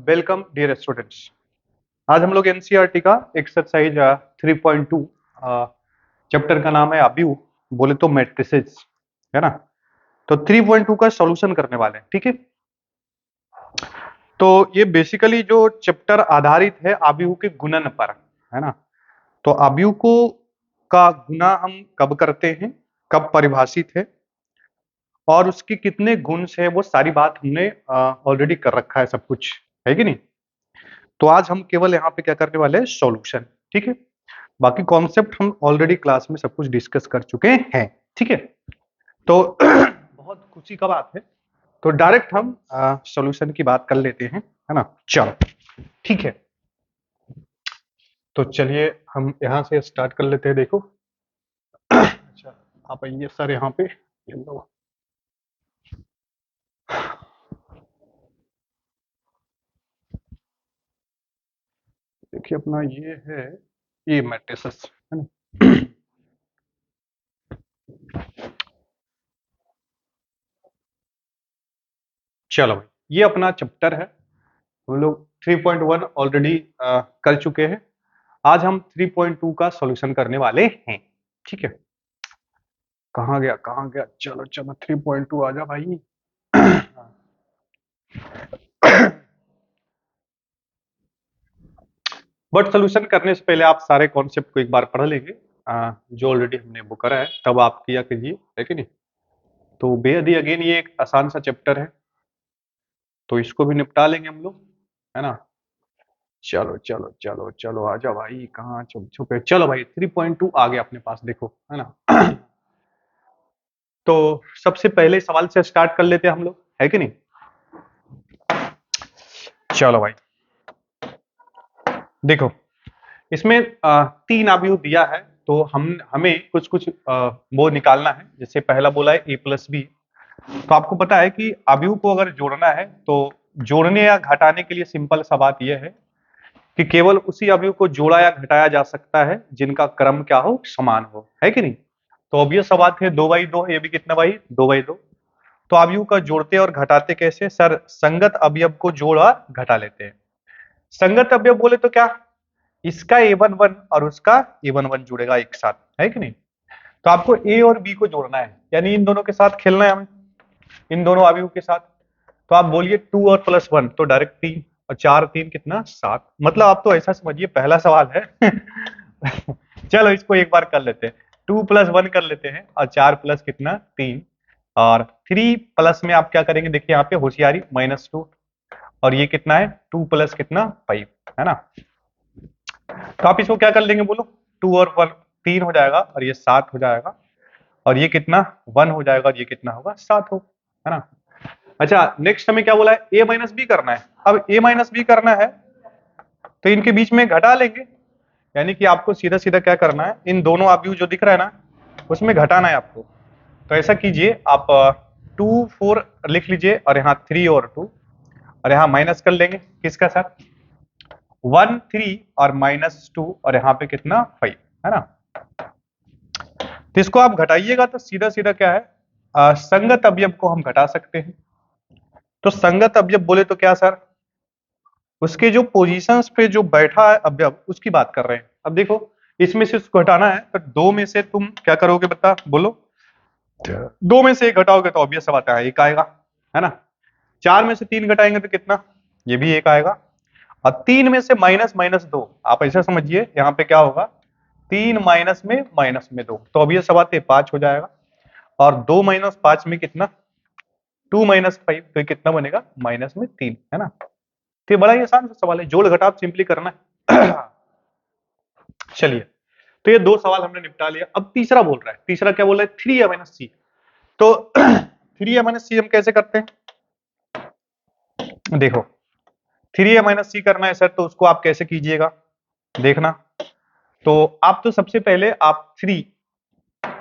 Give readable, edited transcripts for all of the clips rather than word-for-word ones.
Welcome dear students. आज हम लोग एनसीईआरटी का एक्सरसाइज 3.2 चैप्टर का नाम है अब्यू, बोले तो मैट्रिसेस, है ना। तो 3.2 का सॉल्यूशन करने वाले हैं, ठीक है। तो ये बेसिकली जो चैप्टर आधारित है अब्यू के गुणन पर, है ना। तो अब्यू को का गुना हम कब करते हैं, कब परिभाषित है और उसके कितने गुण है, वो सारी बात हमने ऑलरेडी कर रखा है, सब कुछ है कि नहीं। तो आज हम केवल यहाँ पे क्या करने वाले हैं, सॉल्यूशन, ठीक है। बाकी कॉन्सेप्ट हम ऑलरेडी क्लास में सब कुछ डिस्कस कर चुके हैं, ठीक है। तो बहुत खुशी का बात है, तो डायरेक्ट हम सॉल्यूशन की बात कर लेते हैं, है ना। चलो ठीक है, तो चलिए हम यहाँ से स्टार्ट कर लेते हैं। देखो अच्छा, आप आइए सर यहाँ पे, ये लो। देखिए अपना ये है, ये मैट्रिसेस, है ना। चलो भाई, ये अपना चैप्टर है, हम लोग 3.1 ऑलरेडी कर चुके हैं। आज हम 3.2 का सॉल्यूशन करने वाले हैं, ठीक है। कहाँ गया कहाँ गया, चलो चलो 3.2 आ जा भाई। बट सॉल्यूशन करने से पहले आप सारे कॉन्सेप्ट को एक बार पढ़ लेंगे, जो ऑलरेडी हमने वो करा है, तब आप किया कीजिए, है कि नहीं। तो बेहद ही अगेन ये एक आसान सा चैप्टर है, तो इसको भी निपटा लेंगे हम लोग, है ना। चलो चलो चलो चलो आजा भाई, कहाँ छुप छुपे। चलो भाई 3.2 आ गया अपने पास, देखो, है ना। तो सबसे पहले सवाल से स्टार्ट कर लेते हैं हम लोग, है कि नहीं। चलो भाई देखो, इसमें तीन अवयव दिया है, तो हमें कुछ कुछ वो निकालना है। जैसे पहला बोला है a प्लस बी, तो आपको पता है कि अवयव को अगर जोड़ना है तो जोड़ने या घटाने के लिए सिंपल सा बात यह है कि केवल उसी अवयव को जोड़ा या घटाया जा सकता है जिनका क्रम क्या हो, समान हो, है कि नहीं। तो ऑब्वियस सा बात है, 2/2, ये भी कितना भाई, 2/2। तो अवयव का जोड़ते और घटाते कैसे सर, संगत अवयव को जोड़ा घटा लेते हैं। संगत अवयव बोले तो क्या, इसका a11 और उसका a11 जुड़ेगा एक साथ, है कि नहीं। तो आपको a और b को जोड़ना है, यानी इन दोनों के साथ खेलना है हमें, इन दोनों अवयव के साथ। तो आप बोलिए 2 और +1, तो डायरेक्ट 3, और 4 3 कितना, 7। मतलब आप तो ऐसा समझिए पहला सवाल है। चलो इसको एक बार कर लेते हैं, 2 + 1 कर लेते हैं, और 4 प्लस कितना, 3, और 3 प्लस में आप क्या करेंगे, देखिए यहाँ पे होशियारी, -2, और ये कितना है, 2 प्लस कितना, 5, है ना। तो आप इसको क्या कर लेंगे बोलो, 2 और 1 3 हो जाएगा, और ये 7 हो जाएगा, और ये कितना 1 हो जाएगा, और ये कितना होगा, 7 हो, है ना। अच्छा नेक्स्ट हमें क्या बोला है, a माइनस बी करना है। अब a माइनस बी करना है तो इनके बीच में घटा लेंगे, यानी कि आपको सीधा सीधा क्या करना है, इन दोनों अवयव जो दिख रहा है ना, उसमें घटाना है आपको। तो ऐसा कीजिए आप 2 4 लिख लीजिए, और यहाँ 3 और 2, और यहाँ माइनस कर लेंगे किसका सर, 1 3 और -2, और यहाँ पे कितना 5, है ना। तो इसको आप घटाइएगा तो सीधा सीधा क्या है, संगत अवयव को हम घटा सकते हैं। तो संगत अवयव बोले तो क्या सर, उसके जो पोजीशंस पे जो बैठा है अवयव, उसकी बात कर रहे हैं। अब देखो इसमें से उसको घटाना है, तो 2 में से तुम क्या करोगे बता, बोलो। 2 में से 1 घटाओगे तो ऑब्वियस बात है 1 आएगा, है ना। 4 में से 3 घटाएंगे तो कितना, ये भी 1 आएगा, और 3 में से -2, आप ऐसा समझिए यहाँ पे क्या होगा, 3 -2, तो ऑब्वियस बात है 5 हो जाएगा, और 2 - 5 में कितना, 2 - 5, तो ये कितना बनेगा, -3, है ना। तो ये बड़ा ही आसान सा सवाल है, जोड़ घटाव सिंपली करना है। चलिए, तो ये 2 सवाल हमने निपटा लिया। अब तीसरा बोल रहा है, तीसरा क्या बोल रहा है, 3a - c। तो 3a - c हम कैसे करते हैं, देखो 3a - c करना है सर, तो उसको आप कैसे कीजिएगा, देखना। तो आप तो सबसे पहले आप 3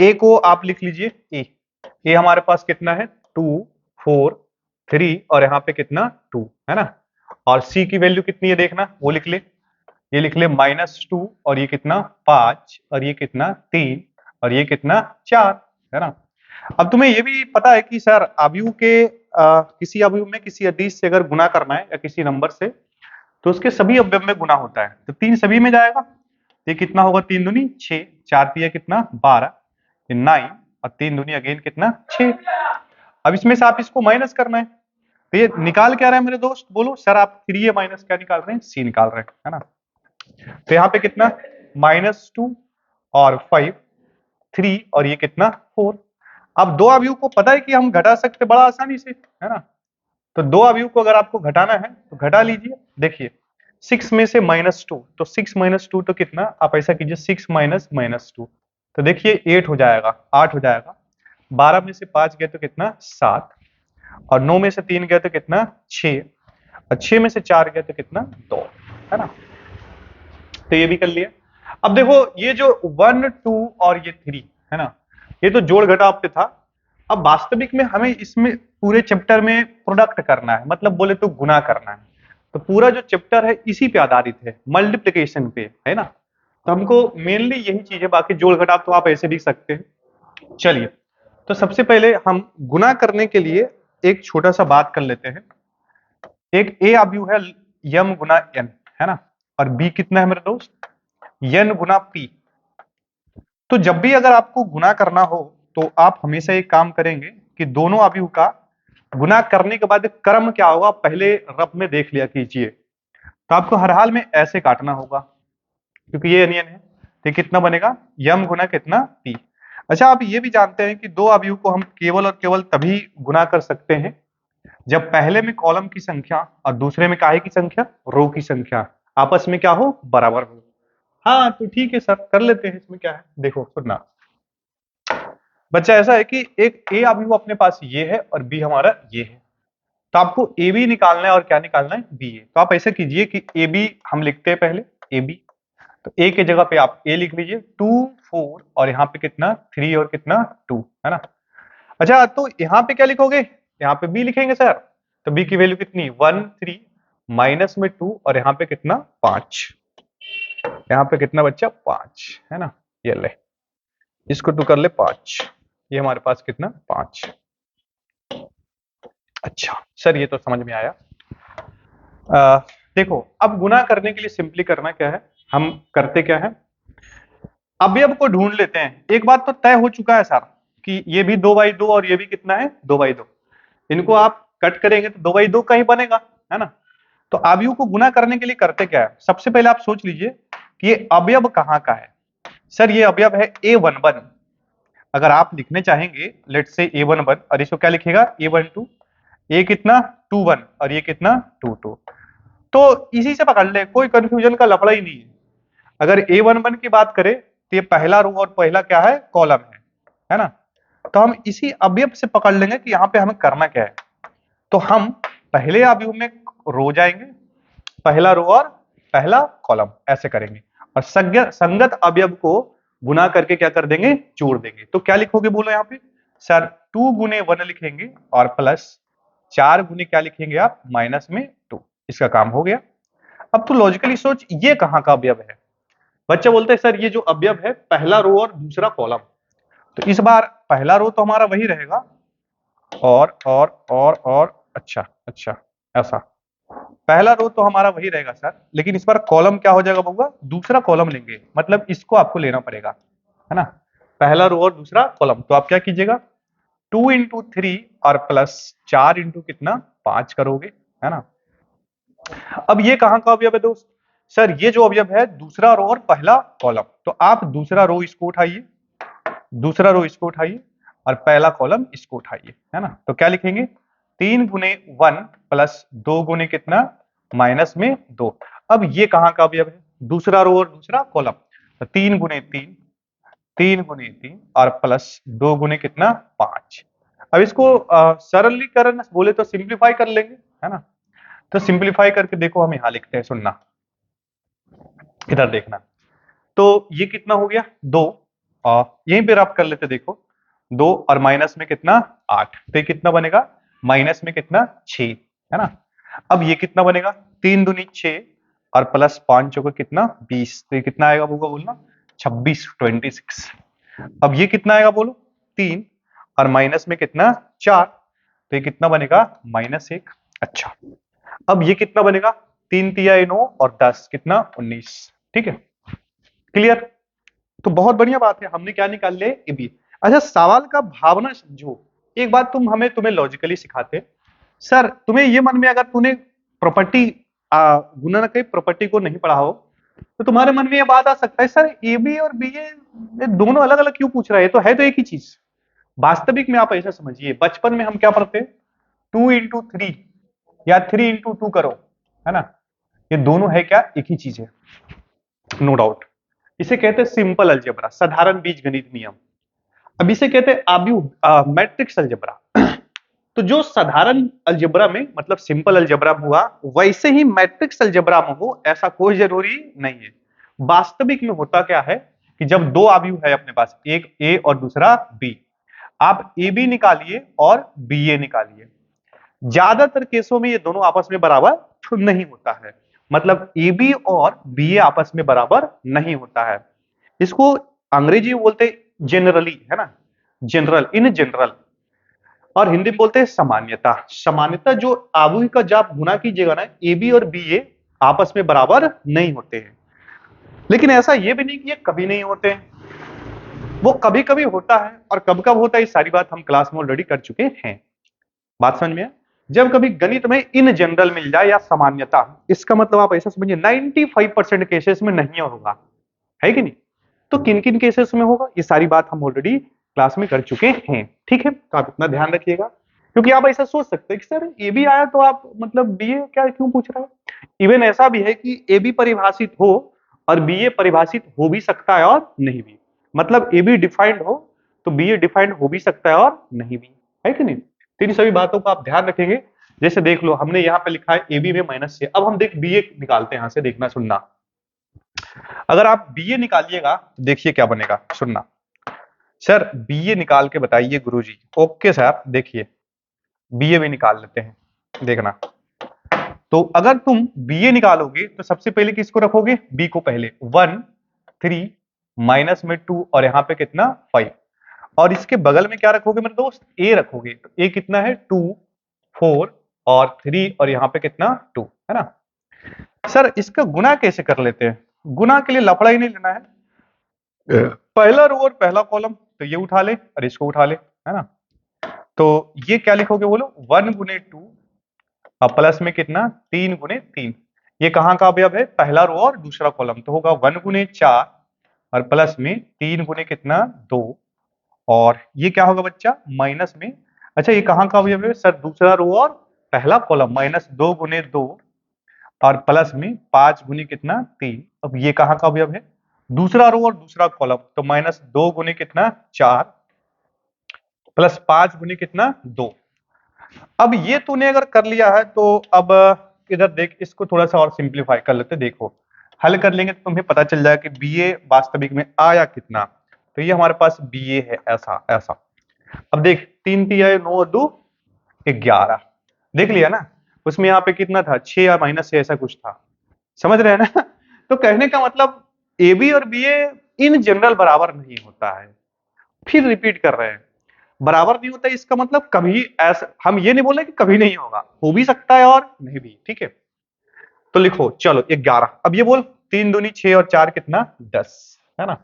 a को आप लिख लीजिए, a हमारे पास कितना है, 2 4 3, और यहाँ पे कितना 2, है ना। और c की वैल्यू कितनी है देखना, वो लिख ले, ये लिख ले -2, और ये कितना 5, और ये कितना 3, और ये कितना 4, है ना। अब तुम्हें ये भी पता है कि सर अवयव के किसी अवयव में किसी अदिश से अगर गुना करना है या किसी नंबर से, तो उसके सभी अवयव में गुना होता है, तो 3 सभी में जाएगा, तो ये कितना होगा, 3 दूनी 6, 4 तिया कितना 12, 9 और 3 दूनी अगेन कितना 6। अब इसमें से आप इसको माइनस करना है, तो ये निकाल क्या रहा है मेरे दोस्त, बोलो सर आप 3 माइनस क्या निकाल रहे हैं, सी निकाल रहे हैं, है ना। तो यहाँ पे कितना -2 और 5, 3 और ये कितना 4। अब दो अवयव को पता है कि हम घटा सकते बड़ा आसानी से, है ना। तो दो अवयव को अगर आपको घटाना है तो घटा लीजिए। देखिए 6 में से -2, तो 6 - 2 तो कितना, आप ऐसा कीजिए 6 माइनस -2, तो देखिए 8 हो जाएगा, 8 हो जाएगा। 12 में से 5 गए तो कितना 7, और 9 में से 3 गए तो कितना 6, और 6 में से 4 गए तो कितना 2, है ना। तो ये भी कर लिया। अब देखो ये जो 1 2 और ये 3 है ना, ये तो जोड़ घटाव पे था। अब वास्तविक में हमें इसमें पूरे चैप्टर में प्रोडक्ट करना है, मतलब बोले तो गुना करना है। तो पूरा जो चैप्टर है इसी पे आधारित है, मल्टीप्लिकेशन पे, है ना। तो हमको मेनली यही चीज है, बाकी जोड़ घटाव तो आप ऐसे लिख सकते हैं। चलिए, तो सबसे पहले हम गुना करने के लिए एक छोटा सा बात कर लेते हैं। एक ए अवयव है यम गुना एन, है ना, और बी कितना है मेरे दोस्त, एन गुना पी। तो जब भी अगर आपको गुना करना हो तो आप हमेशा एक काम करेंगे कि दोनों अवयव का गुना करने के बाद क्रम क्या होगा पहले रफ में देख लिया कीजिए। तो आपको हर हाल में ऐसे काटना होगा, क्योंकि ये अनियन है। तो कितना बनेगा, यम गुना कितना पी। अच्छा, आप ये भी जानते हैं कि दो अवयव को हम केवल और केवल तभी गुना कर सकते हैं जब पहले में कॉलम की संख्या और दूसरे में काहे की संख्या, रो की संख्या आपस में क्या हो, बराबर हो। हाँ तो ठीक है सर, कर लेते हैं, इसमें क्या है। देखो सुनना बच्चा, ऐसा है कि एक ए अवयव अपने पास ये है और बी हमारा ये है। तो आपको ए बी निकालना है और क्या निकालना है, बी ए। तो आप ऐसा कीजिए कि ए बी हम लिखते हैं पहले ए बी, तो ए के जगह पे आप ए लिख लीजिए 2 4 और यहाँ पे कितना 3 और कितना 2, है ना। अच्छा, तो यहाँ पे क्या लिखोगे, यहाँ पे बी लिखेंगे सर। तो बी की वैल्यू कितनी 1 3 माइनस में 2 और यहाँ पे कितना 5, यहाँ पे कितना बच्चा 5, है ना। ये ले, इसको तू कर ले 5, ये हमारे पास कितना 5। अच्छा सर, ये तो समझ में आया। देखो अब गुना करने के लिए सिंपली करना क्या है, हम करते क्या है, अवयव को ढूंढ लेते हैं। एक बात तो तय हो चुका है सर कि ये भी 2/2 और ये भी कितना है 2/2, इनको आप कट करेंगे तो 2/2 का ही बनेगा, है ना। तो अवयव को गुना करने के लिए करते क्या है, सबसे पहले आप सोच लीजिए कि ये अवयव कहाँ का है। सर ये अवयव है A11। अगर आप लिखने चाहेंगे लेट से A11 और इसको क्या लिखेगा A12, ये कितना 21 और ये कितना 22। तो इसी से पकड़ ले, कोई कंफ्यूजन का लफड़ा ही नहीं है। अगर A11 की बात करें तो ये पहला रो और पहला क्या है कॉलम है ना। तो हम इसी अवयव से पकड़ लेंगे कि यहाँ पे हमें करना क्या है। तो हम पहले अवयव में रो जाएंगे, पहला रो और पहला कॉलम ऐसे करेंगे, और संगत अवयव को गुना करके क्या कर देंगे, जोड़ देंगे। तो क्या लिखोगे बोलो यहाँ पे, सर 2 गुने 1 लिखेंगे और प्लस 4 गुने क्या लिखेंगे आप, माइनस में 2। इसका काम हो गया। अब तो लॉजिकली सोच, ये कहाँ का अवयव है। बच्चा बोलते हैं सर ये जो अवयव है पहला रो और दूसरा कॉलम। तो इस बार पहला रो तो हमारा वही रहेगा, और अच्छा अच्छा ऐसा पहला रो तो हमारा वही रहेगा सर, लेकिन इस बार कॉलम क्या हो जाएगा बउआ, दूसरा कॉलम लेंगे, मतलब इसको आपको लेना पड़ेगा, है ना। पहला रो और दूसरा कॉलम, तो आप क्या कीजिएगा 2 इंटू 3 और प्लस 4 इंटू कितना 5 करोगे, है ना। अब ये कहां का अवयव है दोस्त, सर ये जो अवयव है दूसरा रो और पहला कॉलम। तो आप दूसरा रो इसको उठाइए, दूसरा रो इसको उठाइए और पहला कॉलम इसको उठाइए, है ना। तो क्या लिखेंगे 3 गुने 1 प्लस 2 गुने कितना माइनस में 2। अब ये कहां का अवयव है, दूसरा रो और दूसरा कॉलम। तो 3 गुने 3, 3 गुने 3 और प्लस 2 गुने कितना 5। अब इसको सरलीकरण बोले तो सिंप्लीफाई कर लेंगे, है ना। तो सिंप्लीफाई करके देखो हम यहां लिखते हैं, सुनना इधर देखना। तो ये कितना हो गया 2, यहीं पे रफ कर लेते, देखो 2 और माइनस में कितना 8, तो ये कितना बनेगा माइनस में कितना 6, है ना। अब ये कितना बनेगा 3 दूनी 6 और प्लस 5 चौके कितना 20, तो ये कितना आएगा होगा बोलना 26 26। अब ये कितना आएगा बोलो 3 और माइनस में कितना 4, तो ये कितना बनेगा -1। अच्छा अब ये कितना बनेगा 3 तिया 9 और 10 कितना 19। ठीक है, क्लियर। तो बहुत बढ़िया बात है, हमने क्या निकाल लिया ए बी। अच्छा, सवाल का भावना समझो। एक बात तुम्हें लॉजिकली सिखाते, सर तुम्हें ये मन में अगर तूने प्रॉपर्टी गुणन की प्रॉपर्टी को नहीं पढ़ा हो तो तुम्हारे मन में ये बात आ सकता है, सर ए बी और बी ए दोनों अलग अलग क्यों पूछ रहा है, तो एक ही चीज। वास्तविक में आप ऐसा समझिए, बचपन में हम क्या पढ़ते, 2 into 3 या 3 into 2 करो, है ना, ये दोनों है क्या, एक ही चीज है, नो डाउट। इसे कहते हैं सिंपल अलजेब्रा, साधारण बीजगणित नियम। अब इसे कहते हैं मैट्रिक्स अलजेब्रा। तो जो साधारण अलजेब्रा में मतलब सिंपल अलजेब्रा में हुआ, वैसे ही मैट्रिक्स अलजेब्रा में हो ऐसा कोई जरूरी नहीं है। वास्तविक में होता क्या है कि जब दो आव्यूह है अपने पास, एक ए और दूसरा बी, आप ए बी निकालिए और बी ए निकालिए। ज्यादातर केसों में ये दोनों आपस में बराबर नहीं होता है, मतलब ए बी और बी ए आपस में बराबर नहीं होता है। इसको अंग्रेजी में बोलते जनरली, है ना, जनरल, इन जनरल। और हिंदी में बोलते हैं सामान्यता। सामान्यता जो आव्यूह का जब गुना कीजिएगा ना, ए बी और बी ए आपस में बराबर नहीं होते हैं। लेकिन ऐसा ये भी नहीं कि ये कभी नहीं होते हैं, वो कभी कभी होता है। और कब कब होता है, ये सारी बात हम क्लास में ऑलरेडी कर चुके हैं। बात समझ में है? जब कभी गणित में इन जनरल मिल जाए या सामान्यता, इसका मतलब आप ऐसा समझिए 95% केसेस में नहीं होगा, है कि नहीं। तो किन किन केसेस में होगा, ये सारी बात हम ऑलरेडी क्लास में कर चुके हैं। ठीक है, तो आप इतना ध्यान रखिएगा, क्योंकि आप ऐसा सोच सकते हैं कि सर ए बी आया तो आप मतलब बी ए क्या क्यों पूछ रहे हैं। इवन ऐसा भी है कि ए बी परिभाषित हो और बी ए परिभाषित हो भी सकता है और नहीं भी, मतलब ए बी डिफाइंड हो तो बी ए डिफाइंड हो भी सकता है और नहीं भी, है कि नहीं। तो इन सभी बातों को आप ध्यान रखेंगे। जैसे देख लो, हमने यहाँ पे लिखा है ए बी में माइनस से, अब हम देख बी ए निकालते हैं, यहां से देखना सुनना। अगर आप बी ए निकालिएगा तो देखिए क्या बनेगा, सुनना। सर बी ए निकाल के बताइए गुरुजी। ओके सर, देखिए बी ए भी निकाल लेते हैं, देखना। तो अगर तुम बी ए निकालोगे तो सबसे पहले किसको रखोगे, बी को पहले, 1 3 माइनस में 2 और यहाँ पे कितना 5, और इसके बगल में क्या रखोगे मेरे दोस्त, ए रखोगे। तो ए कितना है 2 4 और 3 और यहाँ पे कितना 2, है ना। सर इसका गुना कैसे कर लेते हैं, गुना के लिए लफड़ा ही नहीं लेना है, पहला रो और पहला कॉलम, तो ये उठा ले और इसको उठा ले, है ना। तो ये क्या लिखोगे बोलो, 1 गुने 2 और प्लस में कितना 3 गुने 3। ये कहाँ का अवयव है, पहला रो और दूसरा कॉलम, तो होगा 1 गुने 4 और प्लस में 3 गुने कितना 2, और ये क्या होगा बच्चा माइनस में। अच्छा ये कहाँ का अवयव है सर, दूसरा रो और पहला कॉलम, माइनस 2 गुने 2 और प्लस में 5 गुने कितना 3। अब ये कहाँ का अवयव है, दूसरा रो और दूसरा कॉलम, तो माइनस 2 गुने कितना 4 प्लस 5 गुने कितना 2। अब ये तूने अगर कर लिया है तो अब इधर देख, इसको थोड़ा सा और सिंप्लीफाई कर लेते, देखो हल कर लेंगे तो तुम्हें पता चल जाएगा कि बी ए वास्तविक में आया कितना। तो ये हमारे पास बी ए है, ऐसा ऐसा। अब देख 3 तिया 9 और 2 11, देख लिया ना। उसमें यहाँ पे कितना था 6 या माइनस 6 ऐसा कुछ था, समझ रहे हैं ना। तो कहने का मतलब ए बी और बी ए इन जनरल बराबर नहीं होता है। फिर रिपीट कर रहे हैं, बराबर नहीं होता, इसका मतलब कभी ऐसा, हम ये नहीं बोल रहे कि कभी नहीं होगा, हो भी सकता है और नहीं भी। ठीक है, तो लिखो चलो 11। अब ये बोल 3 दूनी 6 और 4 कितना 10, है ना।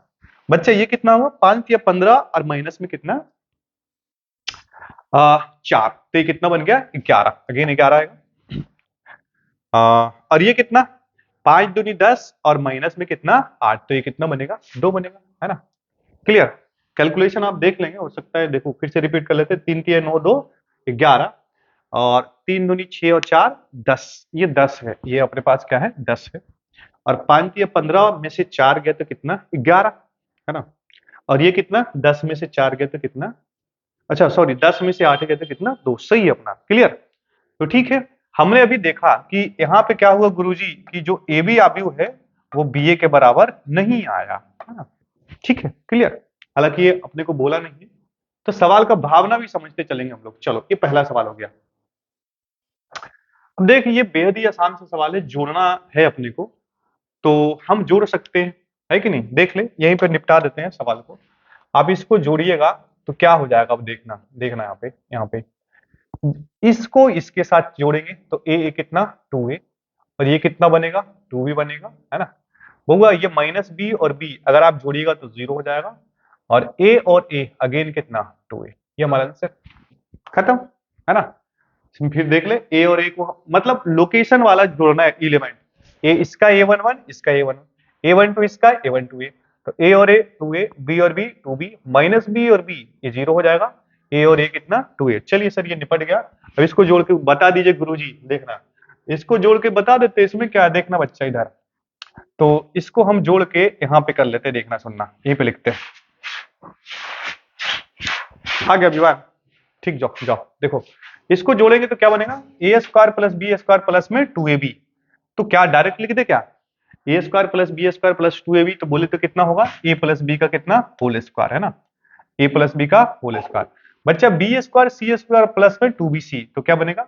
बच्चा ये कितना हुआ 5 या 15 और माइनस में कितना 4, तो ये कितना बन गया 11, अगेन 11 आएगा। और ये कितना 5 दूनी 10 और माइनस में कितना 8, तो ये कितना बनेगा 2 बनेगा, है ना। क्लियर, कैलकुलेशन आप देख लेंगे, हो सकता है, देखो फिर से रिपीट कर लेते हैं। 3 तिया 9 2 11 और 3 दूनी 6 और 4 10, ये 10 है, ये अपने पास क्या है 10 है। और 5 तिया 15 में से 4 गया तो कितना 11, है ना। और ये कितना 10 में से 4 गया तो कितना, अच्छा सॉरी 10 में से 8 गया तो कितना 2, सही है अपना। क्लियर, तो ठीक है, हमने अभी देखा कि यहाँ पे क्या हुआ गुरुजी, कि जो ए बी आव्यूह है वो बी ए के बराबर नहीं आया, है ना। ठीक है, क्लियर। हालांकि ये अपने को बोला नहीं है, तो सवाल का भावना भी समझते चलेंगे हम लोग। चलो ये पहला सवाल हो गया। अब देख ये बेहद ही आसान सा सवाल है, जोड़ना है अपने को, तो हम जोड़ सकते हैं, है कि नहीं। देख ले, यहीं पर निपटा देते हैं सवाल को। आप इसको जोड़िएगा तो क्या हो जाएगा, अब देखना, देखना यहाँ पे इसको इसके साथ जोड़ेंगे तो ए कितना 2a और ये कितना बनेगा, 2b बनेगा, है ना। बउआ ये माइनस बी और बी अगर आप जोड़िएगा तो 0 हो जाएगा, और ए और ए अगेन कितना, 2a, ये हमारा आंसर खत्म, है ना। फिर देख ले ए और ए को मतलब लोकेशन वाला जोड़ना है एलिमेंट, ए इसका a11 इसका a11, a12 इसका a12 ए, तो ए और ए 2a, बी और बी 2b, माइनस बी और बी ये 0 हो जाएगा, ए और ए कितना 2a। चलिए सर ये निपट गया। अब इसको जोड़ के बता दीजिए गुरुजी, देखना इसको जोड़ के बता देते, इसमें क्या है देखना बच्चा इधर, तो इसको हम जोड़ के यहाँ पे कर लेते, देखना सुनना, यहीं पे लिखते हैं। आ गया विवान, ठीक, जाओ जाओ देखो, इसको जोड़ेंगे तो क्या बनेगा, A square plus B square plus में 2ab, तो क्या डायरेक्ट लिख दे क्या, A square plus B square plus 2ab, तो बोले तो कितना होगा, ए प्लस बी का कितना होल स्क्वायर, है ना, ए प्लस बी का होल स्क्वायर। बच्चा बी स्क्वायर सी स्क्वायर प्लस में 2bc, तो क्या बनेगा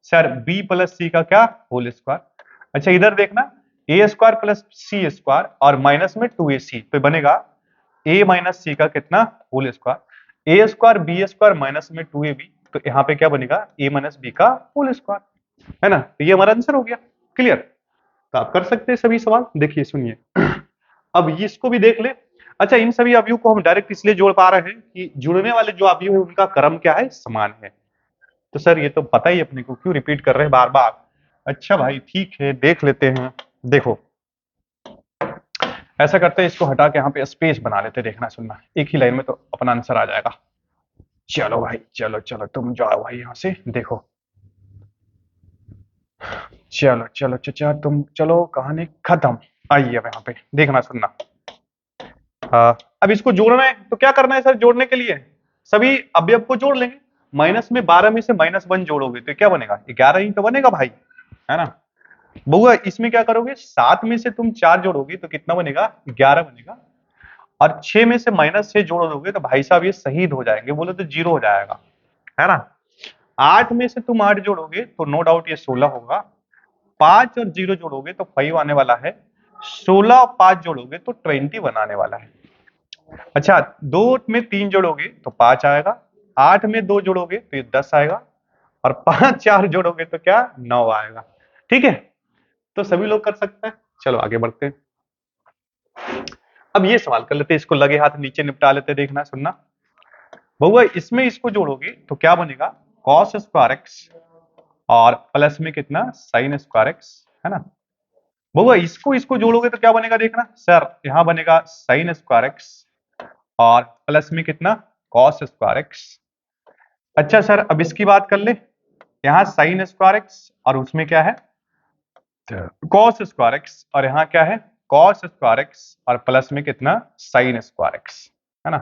सर, बी प्लस सी का क्या होल स्क्वायर। अच्छा इधर देखना, ए स्क्वायर प्लस सी स्क्वायर और माइनस में 2ac, तो बनेगा ए माइनस सी का कितना होल स्क्वायर, ए स्क्वायर बी स्क्वायर माइनस में 2ab, तो यहाँ पे क्या बनेगा ए माइनस बी का होल स्क्वायर, है ना, तो ये हमारा आंसर हो गया। क्लियर, तो आप कर सकते हैं सभी सवाल। देखिए सुनिए अब ये इसको भी देख ले। अच्छा इन सभी अवयव को हम डायरेक्ट इसलिए जोड़ पा रहे हैं कि जुड़ने वाले जो अवयव है उनका क्रम क्या है, समान है। तो सर ये तो पता ही अपने को, क्यों रिपीट कर रहे हैं बार बार। अच्छा भाई ठीक है देख लेते हैं, देखो ऐसा करते हैं, इसको हटा के यहाँ पे स्पेस बना लेते, देखना सुनना, एक ही लाइन में तो अपना आंसर आ जाएगा। चलो भाई चलो चलो तुम जाओ भाई यहाँ से, देखो चलो चलो चचा तुम चलो, कहानी खत्म। आइए अब यहाँ पे देखना सुनना, अब इसको जोड़ना है तो क्या करना है सर, जोड़ने के लिए सभी अवयव को जोड़ लेंगे, माइनस में 12 में से -1 जोड़ोगे तो क्या बनेगा, 11 ही तो बनेगा भाई, है ना। बउआ इसमें क्या करोगे, 7 में से तुम 4 जोड़ोगे तो कितना बनेगा, 11 बनेगा, और 6 में से -6 जोड़ दोगे तो भाई साहब ये शहीद हो जाएंगे, बोले तो 0 हो जाएगा, है ना। 8 में से तुम 8 जोड़ोगे तो नो डाउट ये 16 होगा, 5 और 0 जोड़ोगे तो 5 आने वाला है, 16 और 5 जोड़ोगे तो 21 आने वाला है। अच्छा 2 में 3 जोड़ोगे तो 5 आएगा, 8 में 2 जोड़ोगे तो ये 10 आएगा, और 5 4 जोड़ोगे तो क्या 9 आएगा। ठीक है, तो सभी लोग कर सकते हैं। चलो आगे बढ़ते हैं, अब ये सवाल कर लेते हैं, इसको लगे हाथ नीचे निपटा लेते, देखना सुनना। बउआ इसमें इसको जोड़ोगे तो क्या बनेगा, कॉस स्क्वायर एक्स और प्लस में कितना साइन स्क्वायर एक्स, है ना। बउआ इसको इसको जोड़ोगे तो क्या बनेगा, देखना सर यहाँ बनेगा साइन स्क्वायर एक्स और प्लस में कितना कॉस स्क्वायर एक्स। अच्छा सर अब इसकी बात कर ले, यहाँ साइन स्क्वायर एक्स और उसमें क्या है कॉस स्क्वायर एक्स, और यहाँ क्या है कॉस स्क्वायर एक्स और प्लस में कितना साइन स्क्वायर एक्स, है ना।